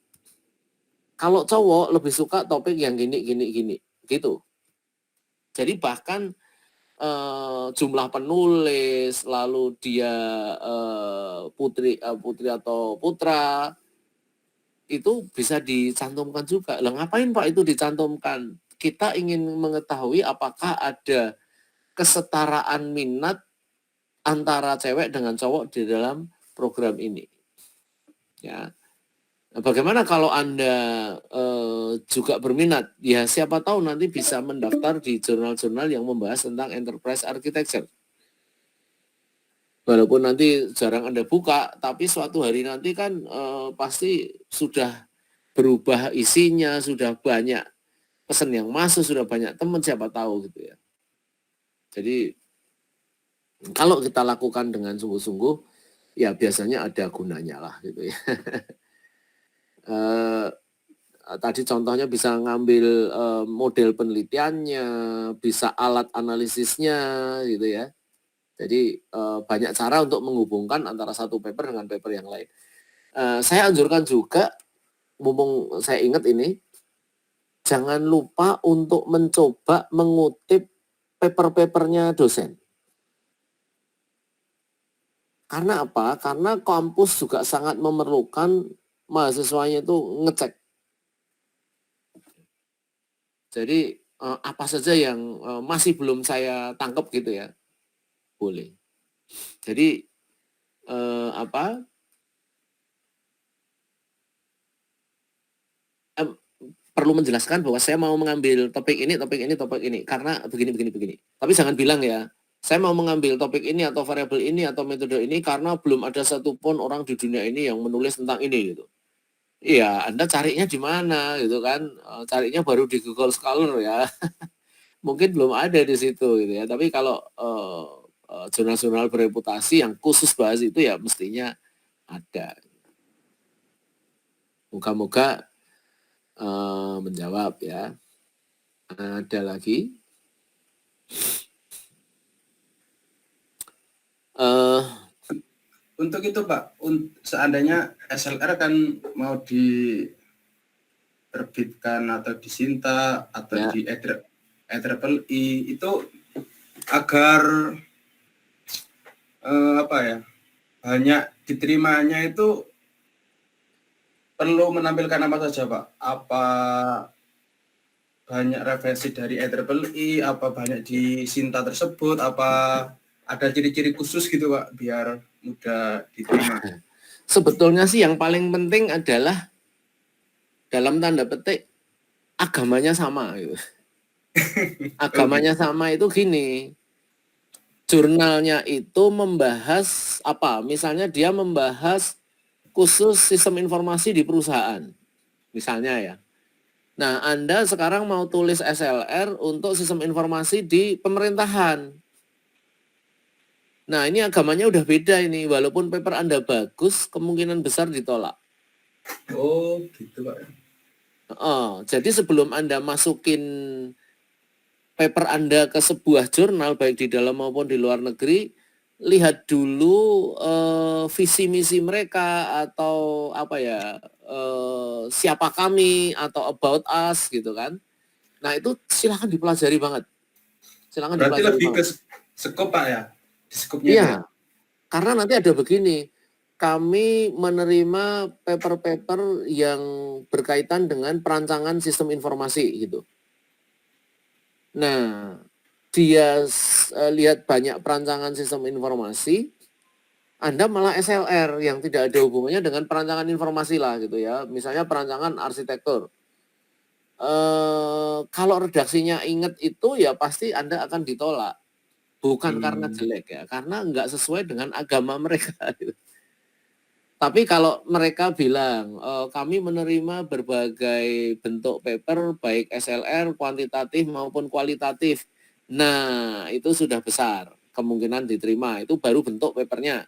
Kalau cowok lebih suka topik yang gini, gitu. Jadi bahkan jumlah penulis, lalu dia putri atau putra, itu bisa dicantumkan juga. Lah ngapain Pak itu dicantumkan? Kita ingin mengetahui apakah ada kesetaraan minat antara cewek dengan cowok di dalam program ini. Ya. Nah, bagaimana kalau Anda juga berminat? Ya siapa tahu nanti bisa mendaftar di jurnal-jurnal yang membahas tentang enterprise architecture. Walaupun nanti jarang Anda buka, tapi suatu hari nanti kan pasti sudah berubah isinya, sudah banyak pesan yang masuk, sudah banyak teman, siapa tahu gitu ya. Jadi kalau kita lakukan dengan sungguh-sungguh, ya biasanya ada gunanya lah gitu ya. Tadi contohnya bisa ngambil model penelitiannya, bisa alat analisisnya gitu ya. Jadi banyak cara untuk menghubungkan antara satu paper dengan paper yang lain. Saya anjurkan juga, mumpung saya ingat ini, jangan lupa untuk mencoba mengutip paper-papernya dosen. Karena apa? Karena kampus juga sangat memerlukan mahasiswanya itu ngecek. Jadi apa saja yang masih belum saya tangkap gitu ya, boleh. Jadi perlu menjelaskan bahwa saya mau mengambil topik ini karena begini. Tapi jangan bilang ya, saya mau mengambil topik ini atau variabel ini atau metode ini karena belum ada satupun orang di dunia ini yang menulis tentang ini gitu. Iya, Anda carinya di mana gitu kan? Carinya baru di Google Scholar ya. Mungkin belum ada di situ gitu ya. Tapi kalau jurnal-jurnal bereputasi yang khusus bahas itu ya mestinya ada. Moga-moga menjawab ya. Ada lagi? untuk itu Pak, seandainya SLR kan mau diterbitkan atau disinta atau Ya. di EEE itu agar apa ya, banyak diterimanya itu perlu menampilkan apa saja Pak? Apa banyak referensi dari EEE, apa banyak di Sinta tersebut, apa ada ciri-ciri khusus gitu Pak biar mudah diterima? Sebetulnya sih yang paling penting adalah dalam tanda petik agamanya sama gitu. Oh gitu. Agamanya sama itu gini, jurnalnya itu membahas apa? Misalnya dia membahas khusus sistem informasi di perusahaan, misalnya ya. Nah, Anda sekarang mau tulis SLR untuk sistem informasi di pemerintahan. Nah, ini agamanya udah beda ini. Walaupun paper Anda bagus, kemungkinan besar ditolak. Oh gitu Pak. Jadi sebelum Anda masukin paper Anda ke sebuah jurnal, baik di dalam maupun di luar negeri, lihat dulu visi misi mereka atau apa ya, siapa kami atau about us gitu kan. Nah itu silakan dipelajari banget. Silakan Berarti dipelajari lebih ke banget. skop Pak ya? Di skopnya itu ya? Iya, karena nanti ada begini, kami menerima paper-paper yang berkaitan dengan perancangan sistem informasi gitu. Nah, dia lihat banyak perancangan sistem informasi, Anda malah SLR yang tidak ada hubungannya dengan perancangan informasi lah gitu ya. Misalnya perancangan arsitektur. Kalau redaksinya inget itu ya pasti Anda akan ditolak. Bukan karena Hmm. jelek ya, karena nggak sesuai dengan agama mereka. Gitu. Tapi kalau mereka bilang, kami menerima berbagai bentuk paper, baik SLR, kuantitatif maupun kualitatif. Nah, itu sudah besar kemungkinan diterima. Itu baru bentuk papernya.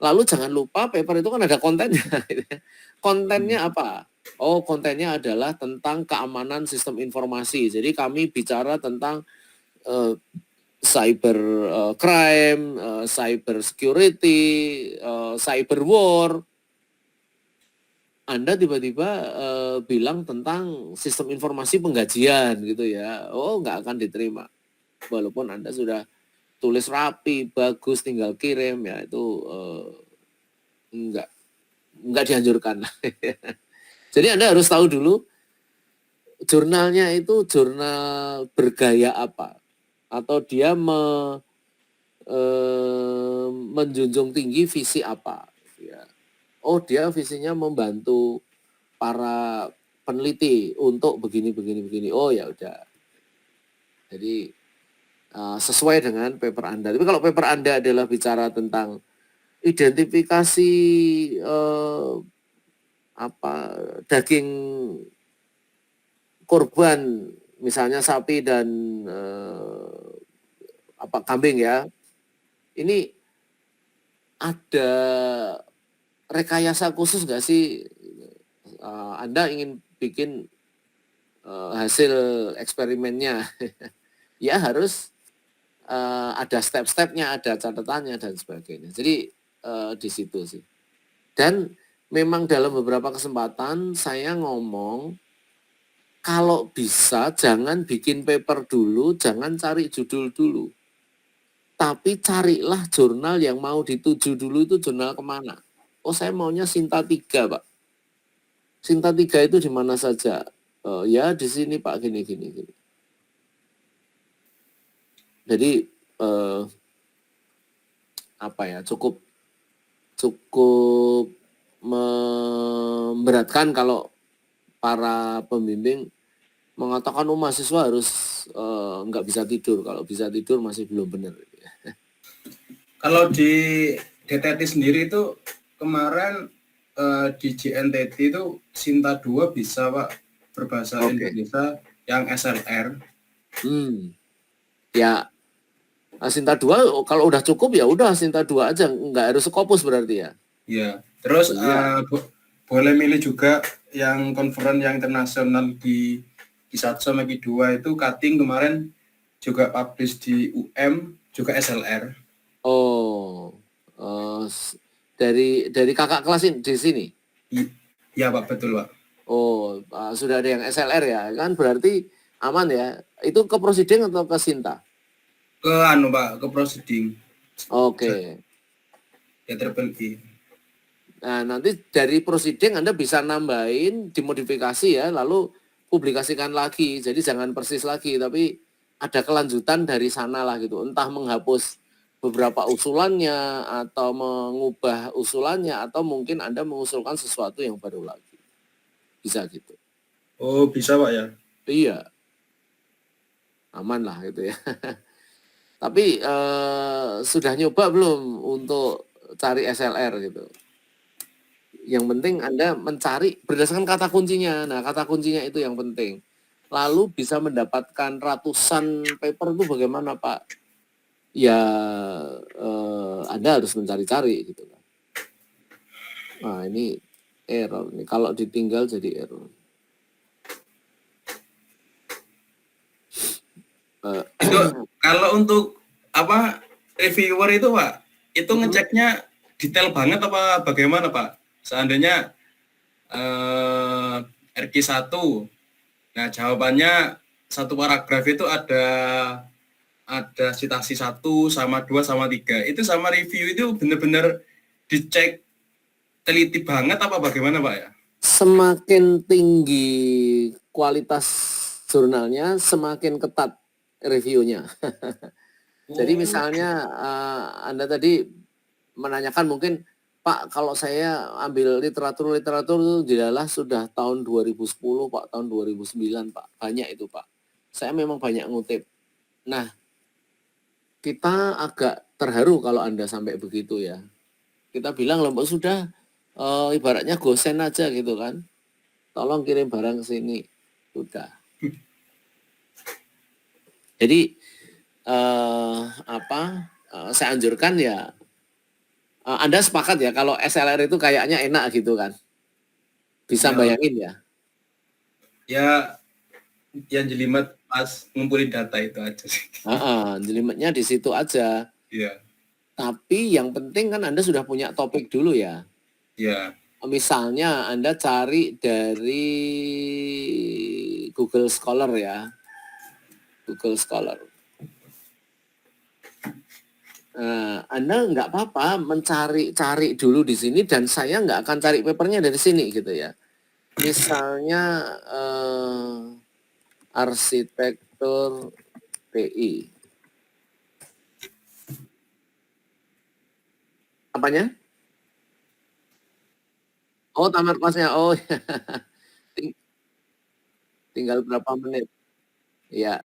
Lalu jangan lupa paper itu kan ada kontennya. Kontennya apa? Oh, kontennya adalah tentang keamanan sistem informasi. Jadi kami bicara tentang cyber crime, cyber security, cyber war. Anda tiba-tiba bilang tentang sistem informasi penggajian gitu ya, oh nggak akan diterima. Walaupun Anda sudah tulis rapi, bagus, tinggal kirim ya itu nggak dianjurkan. Jadi Anda harus tahu dulu jurnalnya itu jurnal bergaya apa, atau dia menjunjung tinggi visi apa. Ya. Oh dia visinya membantu para peneliti untuk begini begini begini. Oh ya udah. Jadi sesuai dengan paper Anda. Tapi kalau paper Anda adalah bicara tentang identifikasi apa daging korban, misalnya sapi dan apa kambing ya, ini ada rekayasa khusus nggak sih? Anda ingin bikin hasil eksperimennya, ya harus ada step-stepnya, ada catatannya dan sebagainya. Jadi di situ sih. Dan memang dalam beberapa kesempatan saya ngomong kalau bisa jangan bikin paper dulu, jangan cari judul dulu. Tapi carilah jurnal yang mau dituju dulu itu jurnal kemana. Oh saya maunya Sinta 3 Pak. Sinta 3 itu di mana saja? Ya di sini Pak gini gini gini. Jadi apa ya cukup memberatkan kalau para pembimbing mengatakan mahasiswa harus nggak bisa tidur. Kalau bisa tidur masih belum benar. Kalau di DTT sendiri itu kemarin di JNTT itu Sinta 2 bisa Pak berbahasa Indonesia yang SLR. Ya Sinta 2 kalau udah cukup ya udah Sinta 2 aja, nggak harus Scopus berarti ya. Iya. Terus Iya. boleh milih juga yang conference yang internasional di Satso Meki 2 itu cutting kemarin juga publish di UM juga SLR. Oh, Oh, dari kakak kelas di sini. Iya Pak, betul Pak. Oh, sudah ada yang SLR ya, kan berarti aman ya. Itu ke Prosiding atau ke Sinta? Ke Pak, ke proceeding. Oke. Ya triple I. Nah, nanti dari Prosiding Anda bisa nambahin, dimodifikasi ya, lalu publikasikan lagi. Jadi jangan persis lagi, tapi ada kelanjutan dari sana lah gitu. Entah menghapus beberapa usulannya, atau mengubah usulannya, atau mungkin Anda mengusulkan sesuatu yang baru lagi. Bisa gitu. Oh, bisa Pak ya? Iya. Aman lah gitu ya. Tapi sudah nyoba belum untuk cari SLR gitu? Yang penting Anda mencari berdasarkan kata kuncinya. Nah, kata kuncinya itu yang penting. Lalu bisa mendapatkan ratusan paper itu bagaimana, Pak? Ya, Anda harus mencari-cari gitu kan. Nah, ini error nih. Kalau ditinggal jadi error. Itu kalau untuk apa reviewer itu Pak, itu ngeceknya detail banget apa bagaimana Pak? Seandainya RQ1, nah jawabannya satu paragraf itu ada citasi 1 sama 2 sama 3. Itu sama review itu benar-benar dicek teliti banget apa bagaimana Pak ya? Semakin tinggi kualitas jurnalnya, semakin ketat reviewnya. Jadi misalnya Anda tadi menanyakan mungkin, Pak, kalau saya ambil literatur itu jelas sudah tahun 2010, Pak, tahun 2009, Pak. Banyak itu, Pak. Saya memang banyak ngutip. Nah, kita agak terharu kalau Anda sampai begitu ya. Kita bilang loh, sudah ibaratnya gosen aja gitu kan. Tolong kirim barang ke sini. Sudah. Jadi saya anjurkan ya, Anda sepakat ya kalau SLR itu kayaknya enak gitu kan? Bisa Ya, bayangin ya? ya yang jelimet pas ngumpulin data itu aja sih. Jelimetnya di situ aja. Iya. Tapi yang penting kan Anda sudah punya topik dulu ya. Iya. Misalnya Anda cari dari Google Scholar ya. Google Scholar. Anda nggak apa-apa mencari dulu di sini dan saya nggak akan cari papernya dari sini gitu ya. Misalnya arsitektur TI. Apanya? Oh, tamat kelasnya. Oh, tinggal berapa menit? Iya.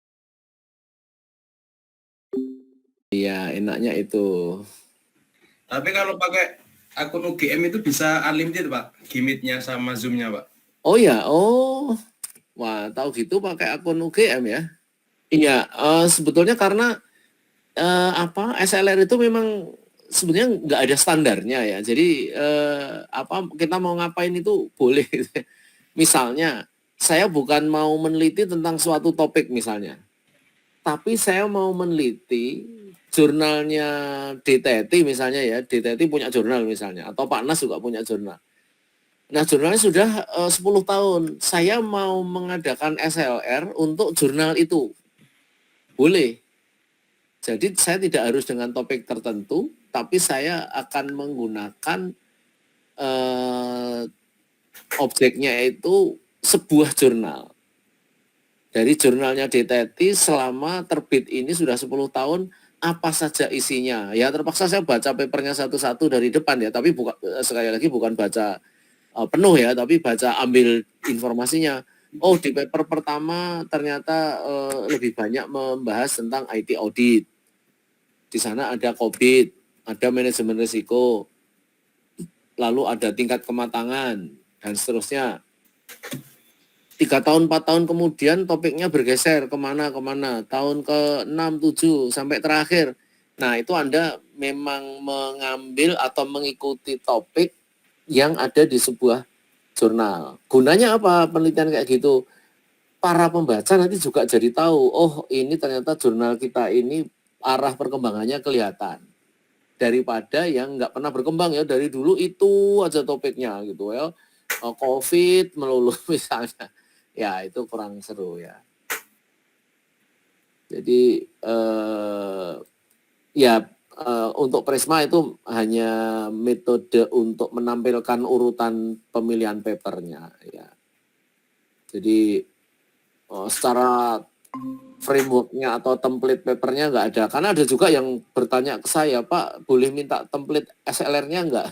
Iya, enaknya itu. Tapi kalau pakai akun UGM itu bisa unlimited Pak, Gimmitnya sama Zoom-nya Pak. Oh ya, oh. Wah, tahu gitu pakai akun UGM ya? Iya, sebetulnya karena SLR itu memang sebenarnya nggak ada standarnya ya. Jadi kita mau ngapain itu boleh. Misalnya, saya bukan mau meneliti tentang suatu topik misalnya, tapi saya mau meneliti jurnalnya DTT misalnya ya. DTT punya jurnal misalnya, atau Pak Nas juga punya jurnal. Nah, jurnalnya sudah 10 tahun. Saya mau mengadakan SLR untuk jurnal itu. Boleh. Jadi saya tidak harus dengan topik tertentu, tapi saya akan menggunakan objeknya itu sebuah jurnal. Dari jurnalnya DTT selama terbit ini sudah 10 tahun, apa saja isinya. Ya terpaksa saya baca papernya satu-satu dari depan ya, tapi sekali lagi bukan baca penuh ya, tapi baca ambil informasinya. Oh, di paper pertama ternyata lebih banyak membahas tentang IT audit. Di sana ada COVID, ada manajemen risiko, lalu ada tingkat kematangan, dan seterusnya. 3 tahun, 4 tahun kemudian topiknya bergeser kemana, tahun ke-6, 7, sampai terakhir. Nah, itu Anda memang mengambil atau mengikuti topik yang ada di sebuah jurnal. Gunanya apa penelitian kayak gitu? Para pembaca nanti juga jadi tahu, oh ini ternyata jurnal kita ini arah perkembangannya kelihatan. daripada yang nggak pernah berkembang ya, dari dulu itu aja topiknya gitu ya, COVID melulu misalnya, ya itu kurang seru ya. Jadi untuk Prisma itu hanya metode untuk menampilkan urutan pemilihan papernya ya. Jadi secara frameworknya atau template papernya nggak ada. Karena ada juga yang bertanya ke saya, Pak, boleh minta template SLR-nya nggak?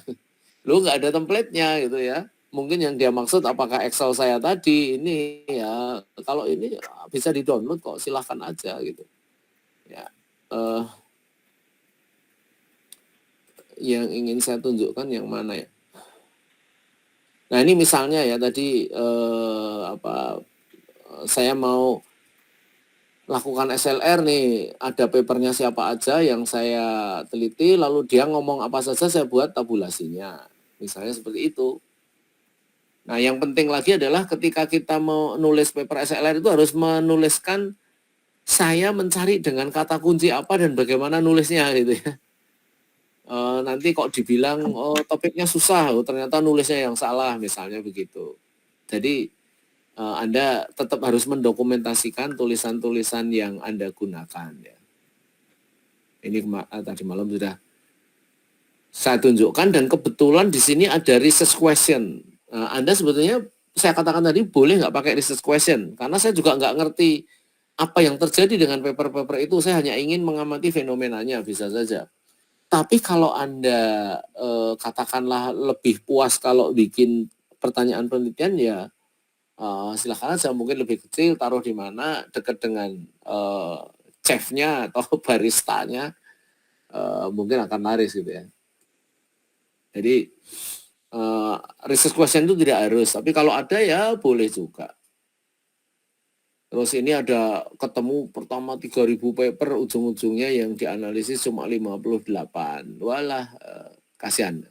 Lu nggak ada template-nya gitu ya. Mungkin yang dia maksud apakah Excel saya tadi ini ya, kalau ini bisa di-download kok, silahkan aja gitu. Ya, yang ingin saya tunjukkan yang mana ya? Nah ini misalnya ya tadi saya mau lakukan SLR nih, ada papernya siapa aja yang saya teliti, lalu dia ngomong apa saja saya buat tabulasinya, misalnya seperti itu. Nah yang penting lagi adalah ketika kita mau nulis paper SLR itu harus menuliskan saya mencari dengan kata kunci apa dan bagaimana nulisnya gitu ya. Nanti kok dibilang topiknya susah, ternyata nulisnya yang salah misalnya begitu. Jadi Anda tetap harus mendokumentasikan tulisan-tulisan yang Anda gunakan ya. Ini tadi malam sudah saya tunjukkan dan kebetulan di sini ada research question. Anda sebetulnya saya katakan tadi boleh nggak pakai research question karena saya juga nggak ngerti apa yang terjadi dengan paper-paper itu. Saya hanya ingin mengamati fenomenanya, bisa saja. Tapi kalau Anda katakanlah lebih puas kalau bikin pertanyaan penelitian ya silakan aja, mungkin lebih kecil, taruh di mana dekat dengan chefnya atau baristanya, mungkin akan laris gitu ya. Jadi research question itu tidak harus, tapi kalau ada ya boleh juga. Terus ini ada ketemu pertama 3.000 paper, ujung-ujungnya yang dianalisis cuma 58. Walah, kasihan.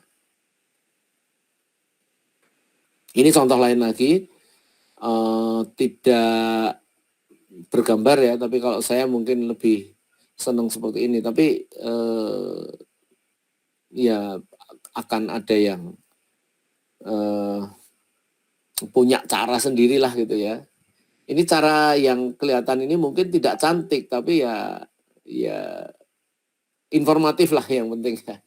Ini contoh lain lagi. Tidak bergambar ya, tapi kalau saya mungkin lebih senang seperti ini. Tapi ya akan ada yang punya cara sendirilah gitu ya. Ini cara yang kelihatan ini mungkin tidak cantik, tapi ya informatif lah yang penting ya.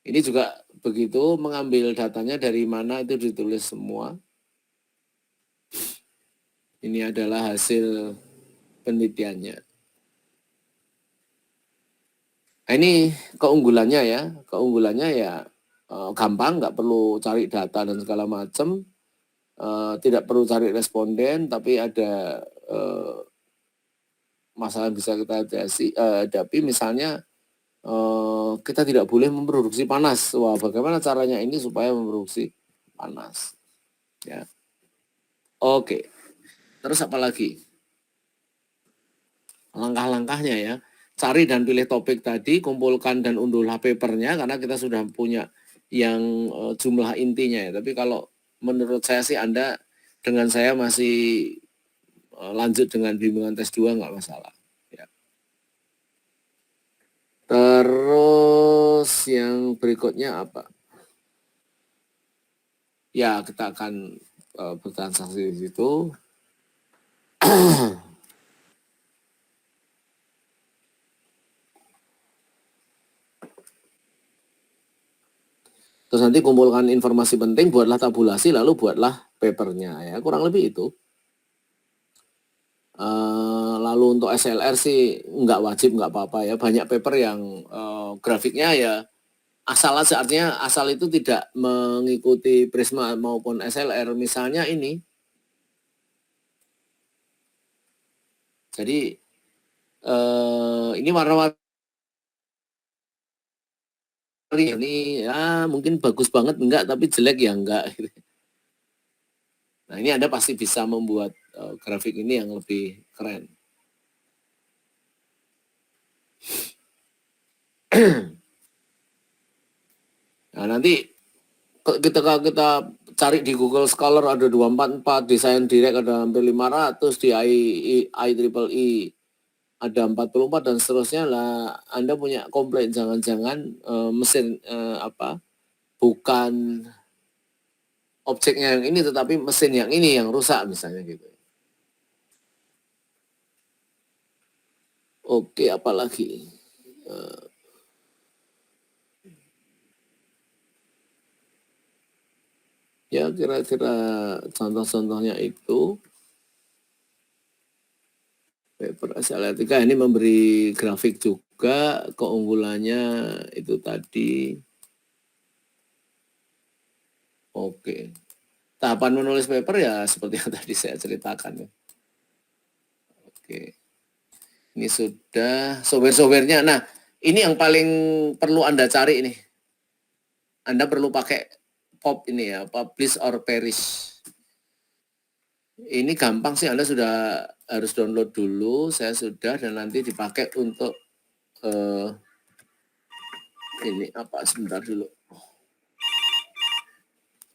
Ini juga begitu, mengambil datanya dari mana itu ditulis semua. Ini adalah hasil penelitiannya. Nah, ini keunggulannya ya. Keunggulannya ya gampang, nggak perlu cari data dan segala macam. Tidak perlu cari responden, tapi ada masalah bisa kita hadapi. Misalnya kita tidak boleh memproduksi panas. Wah, bagaimana caranya ini supaya memproduksi panas? Ya. Oke. Terus apa lagi? Langkah-langkahnya ya. Cari dan pilih topik tadi, kumpulkan dan unduhlah papernya karena kita sudah punya yang jumlah intinya ya. Tapi kalau menurut saya sih Anda dengan saya masih lanjut dengan bimbingan tes 2 nggak masalah. Ya. Terus yang berikutnya apa? Ya kita akan bertransaksi di situ. Terus nanti kumpulkan informasi penting, buatlah tabulasi, lalu buatlah papernya ya, kurang lebih itu. Lalu untuk SLR sih nggak wajib, nggak apa-apa ya, banyak paper yang grafiknya ya asal aja, artinya asal itu tidak mengikuti Prisma maupun SLR, misalnya ini. Jadi ini warna-warni ini ya mungkin bagus banget enggak, tapi jelek ya enggak. Nah ini Anda pasti bisa membuat grafik ini yang lebih keren. Nah nanti ketika kita cari di Google Scholar ada 244, Design Direct ada hampir 500, di IEEE ada 44 dan seterusnya lah. Anda punya komplain, jangan-jangan mesin bukan objeknya yang ini tetapi mesin yang ini yang rusak misalnya gitu. Oke, apalagi ya kira-kira contoh-contohnya itu. Paper Asiatica ini memberi grafik juga, keunggulannya itu tadi. Oke. Tahapan menulis paper ya seperti yang tadi saya ceritakan. Oke. Ini sudah software-softwarenya. Nah, ini yang paling perlu Anda cari nih. Anda perlu pakai POP ini ya, Publish or Perish. Ini gampang sih, Anda sudah harus download dulu, saya sudah, dan nanti dipakai untuk ini apa, sebentar dulu.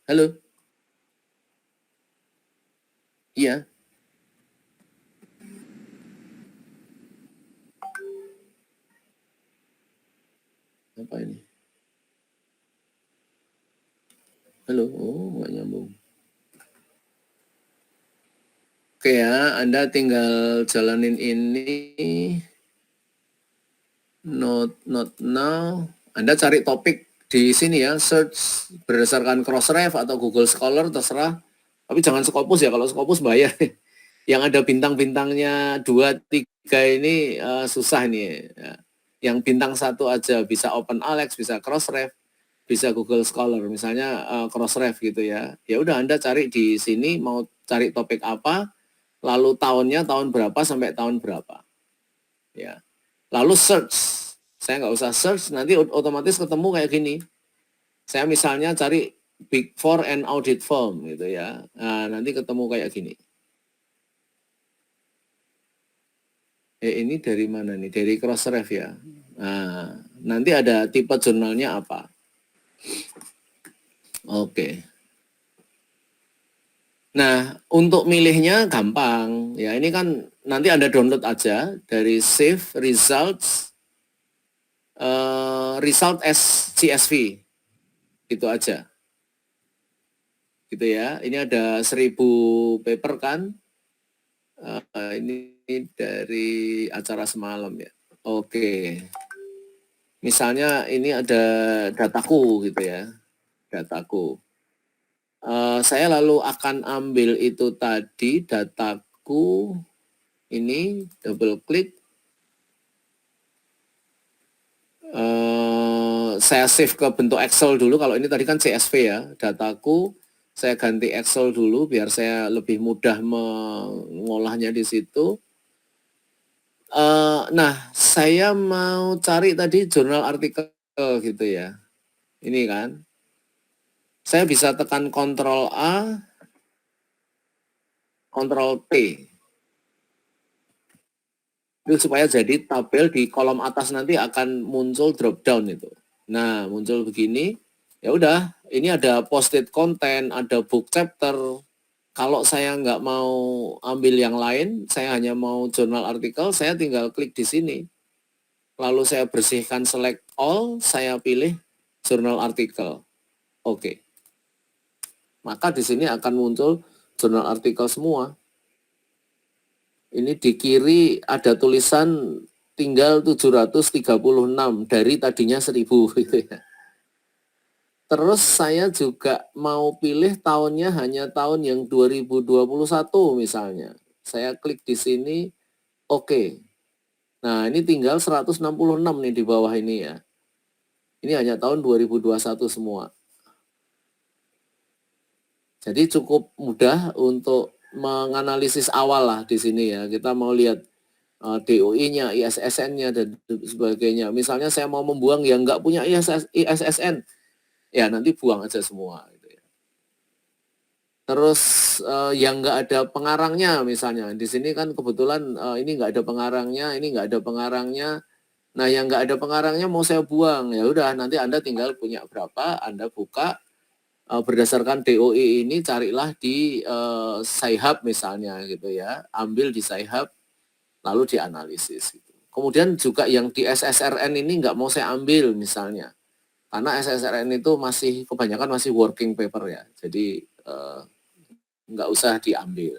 Halo? Iya. Apa ini? Halo? Oh, nggak nyambung. Oke ya, Anda tinggal jalanin ini. Not now. Anda cari topik di sini ya, search berdasarkan Crossref atau Google Scholar, terserah. Tapi jangan Scopus ya, kalau Scopus bayar. Yang ada bintang-bintangnya 2, 3 ini susah nih. Ya. Yang bintang 1 aja bisa OpenAlex, bisa Crossref, bisa Google Scholar, misalnya Crossref gitu ya. Ya udah Anda cari di sini mau cari topik apa, lalu tahunnya tahun berapa sampai tahun berapa. Ya. Lalu search. Saya nggak usah search, nanti otomatis ketemu kayak gini. Saya misalnya cari Big Four and Audit Firm gitu ya. Nah, nanti ketemu kayak gini. Ini dari mana nih? Dari Crossref ya. Nah, nanti ada tipe jurnalnya apa. Oke. Nah, untuk milihnya gampang. Ya, ini kan nanti Anda download aja dari Save Results Result as CSV. Gitu aja. Gitu ya. Ini ada 1000 paper kan. Ini dari acara semalam ya. Oke. Misalnya ini ada dataku gitu ya. Dataku. Saya lalu akan ambil itu tadi dataku ini, double klik. Saya save ke bentuk Excel dulu. Kalau ini tadi kan CSV ya, dataku. Saya ganti Excel dulu biar saya lebih mudah mengolahnya di situ. Nah, saya mau cari tadi jurnal artikel gitu ya. Ini kan. Saya bisa tekan Ctrl A, Ctrl P. Itu supaya jadi tabel di kolom atas nanti akan muncul drop down itu. Nah, muncul begini. Ya udah, ini ada post-it content, ada book chapter. Kalau saya nggak mau ambil yang lain, saya hanya mau jurnal artikel, saya tinggal klik di sini. Lalu saya bersihkan select all, saya pilih jurnal artikel. Oke. Maka di sini akan muncul jurnal artikel semua. Ini di kiri ada tulisan tinggal 736 dari tadinya 1000 gitu ya. Terus saya juga mau pilih tahunnya hanya tahun yang 2021 misalnya. Saya klik di sini, oke. Nah, ini tinggal 166 nih di bawah ini ya. Ini hanya tahun 2021 semua. Jadi cukup mudah untuk menganalisis awal lah di sini ya. Kita mau lihat DOI-nya, ISSN-nya, dan sebagainya. Misalnya saya mau membuang yang nggak punya ISSN, ya nanti buang aja semua. Gitu ya. Terus yang nggak ada pengarangnya misalnya. Di sini kan kebetulan ini nggak ada pengarangnya, ini nggak ada pengarangnya. Nah, yang nggak ada pengarangnya mau saya buang. Ya udah, nanti Anda tinggal punya berapa, Anda buka. Berdasarkan DOI ini carilah di Sci-Hub misalnya gitu ya, ambil di Sci-Hub. lalu dianalisis. Gitu. Kemudian juga yang di SSRN ini nggak mau saya ambil misalnya, karena SSRN itu masih kebanyakan masih working paper ya, jadi nggak usah diambil.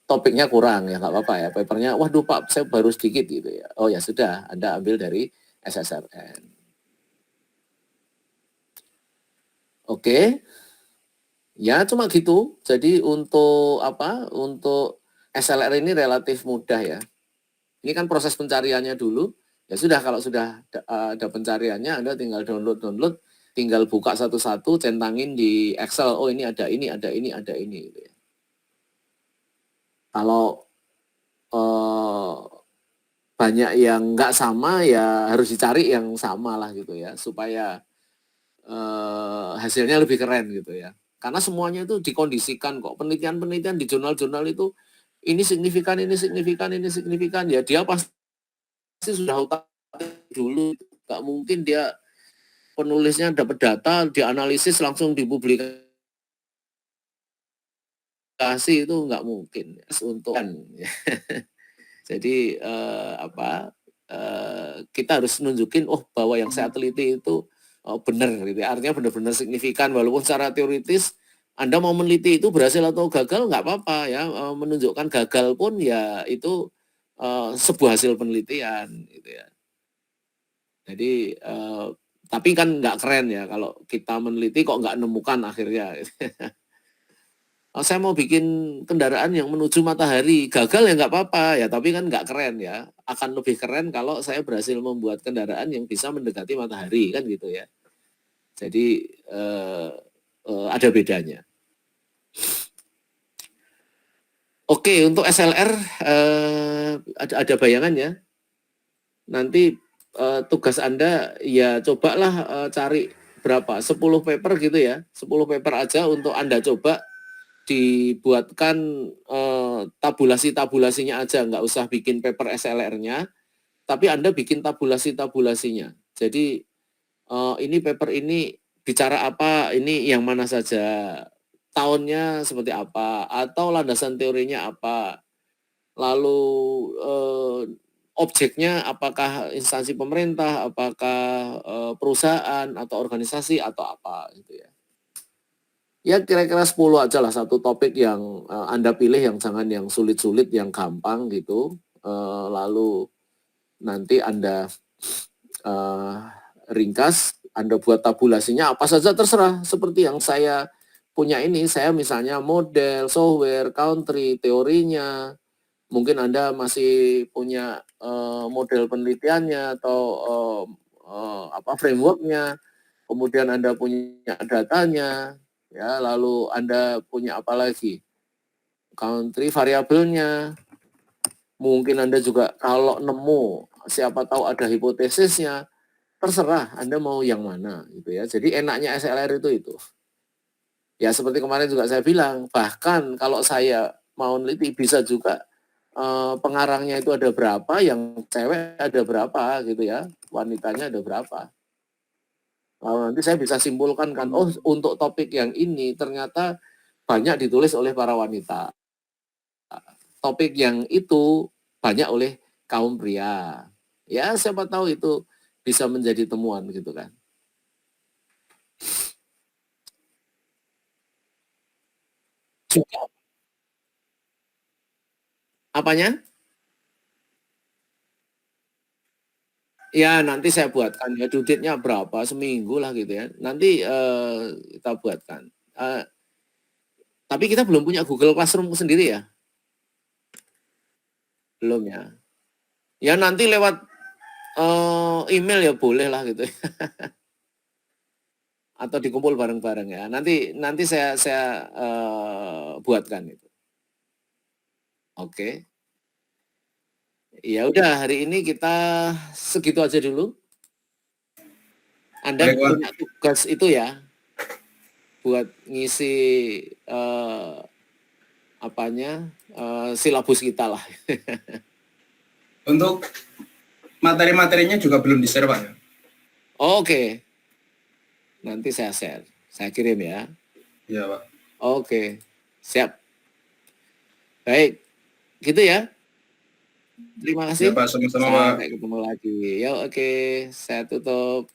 Topiknya kurang ya nggak apa-apa ya, papernya, waduh Pak saya baru sedikit gitu ya. Oh ya sudah, Anda ambil dari SSRN. Oke. Ya cuma gitu. Jadi untuk Untuk SLR ini relatif mudah ya. Ini kan proses pencariannya dulu. Ya sudah kalau sudah ada pencariannya Anda tinggal download, tinggal buka satu-satu, centangin di Excel. Oh ini ada ini, ada ini, ada ini. Gitu ya. Kalau banyak yang nggak sama ya harus dicari yang sama lah gitu ya supaya hasilnya lebih keren gitu ya. Karena semuanya itu dikondisikan kok. Penelitian-penelitian di jurnal-jurnal itu ini signifikan, ini signifikan, ini signifikan. Ya dia pasti sudah tahu dulu. Nggak mungkin dia penulisnya dapat data, dianalisis langsung dipublikasi itu nggak mungkin. Untuk jadi kita harus nunjukin bahwa yang saya teliti itu benar gitu. Artinya benar-benar signifikan walaupun secara teoritis Anda mau meneliti itu berhasil atau gagal nggak apa-apa ya, menunjukkan gagal pun ya itu sebuah hasil penelitian gitu ya. Jadi tapi kan nggak keren ya kalau kita meneliti kok nggak nemukan akhirnya. Saya mau bikin kendaraan yang menuju matahari, gagal ya nggak apa-apa ya, tapi kan nggak keren ya. Akan lebih keren kalau saya berhasil membuat kendaraan yang bisa mendekati matahari kan gitu ya. Jadi ada bedanya. Oke, untuk SLR ada bayangan ya. Nanti tugas Anda ya cobalah cari berapa, 10 paper gitu ya. 10 paper aja untuk Anda coba dibuatkan tabulasi-tabulasinya aja, nggak usah bikin paper SLR-nya, tapi Anda bikin tabulasi-tabulasinya. Jadi ini paper ini bicara apa, ini yang mana saja, tahunnya seperti apa, atau landasan teorinya apa, lalu objeknya apakah instansi pemerintah, apakah perusahaan atau organisasi atau apa gitu ya. Ya kira-kira 10 aja lah satu topik yang Anda pilih, yang jangan yang sulit-sulit, yang gampang gitu. Lalu nanti Anda ringkas, Anda buat tabulasinya apa saja terserah. Seperti yang saya punya ini, saya misalnya model, software, country, teorinya. Mungkin Anda masih punya model penelitiannya atau frameworknya. Kemudian Anda punya datanya, ya lalu Anda punya apa lagi? Country variabelnya. Mungkin Anda juga kalau nemu, siapa tahu ada hipotesisnya, terserah Anda mau yang mana gitu ya. Jadi enaknya SLR itu. Ya seperti kemarin juga saya bilang, bahkan kalau saya mau neliti bisa juga pengarangnya itu ada berapa, yang cewek ada berapa gitu ya, wanitanya ada berapa. Nanti saya bisa simpulkan kan, untuk topik yang ini ternyata banyak ditulis oleh para wanita. Topik yang itu banyak oleh kaum pria. Ya siapa tahu itu bisa menjadi temuan gitu kan. Juga apanya? Ya nanti saya buatkan ya, due date-nya berapa, seminggu lah gitu ya. Nanti kita buatkan. Tapi kita belum punya Google Classroom sendiri ya? Belum ya. Ya nanti lewat email ya boleh lah gitu. Atau dikumpul bareng-bareng ya. Nanti saya buatkan itu. Oke. Ya udah hari ini kita segitu aja dulu. Anda punya tugas itu ya buat ngisi silabus kita lah. Untuk materi-materinya juga belum di-share Pak ya? Oke. Nanti saya share. Saya kirim ya. Iya Pak. Oke. Siap. Baik, gitu ya. Terima Ya kasih. Pak, sama-sama Pak. Sampai ketemu lagi. Yo, oke, saya tutup.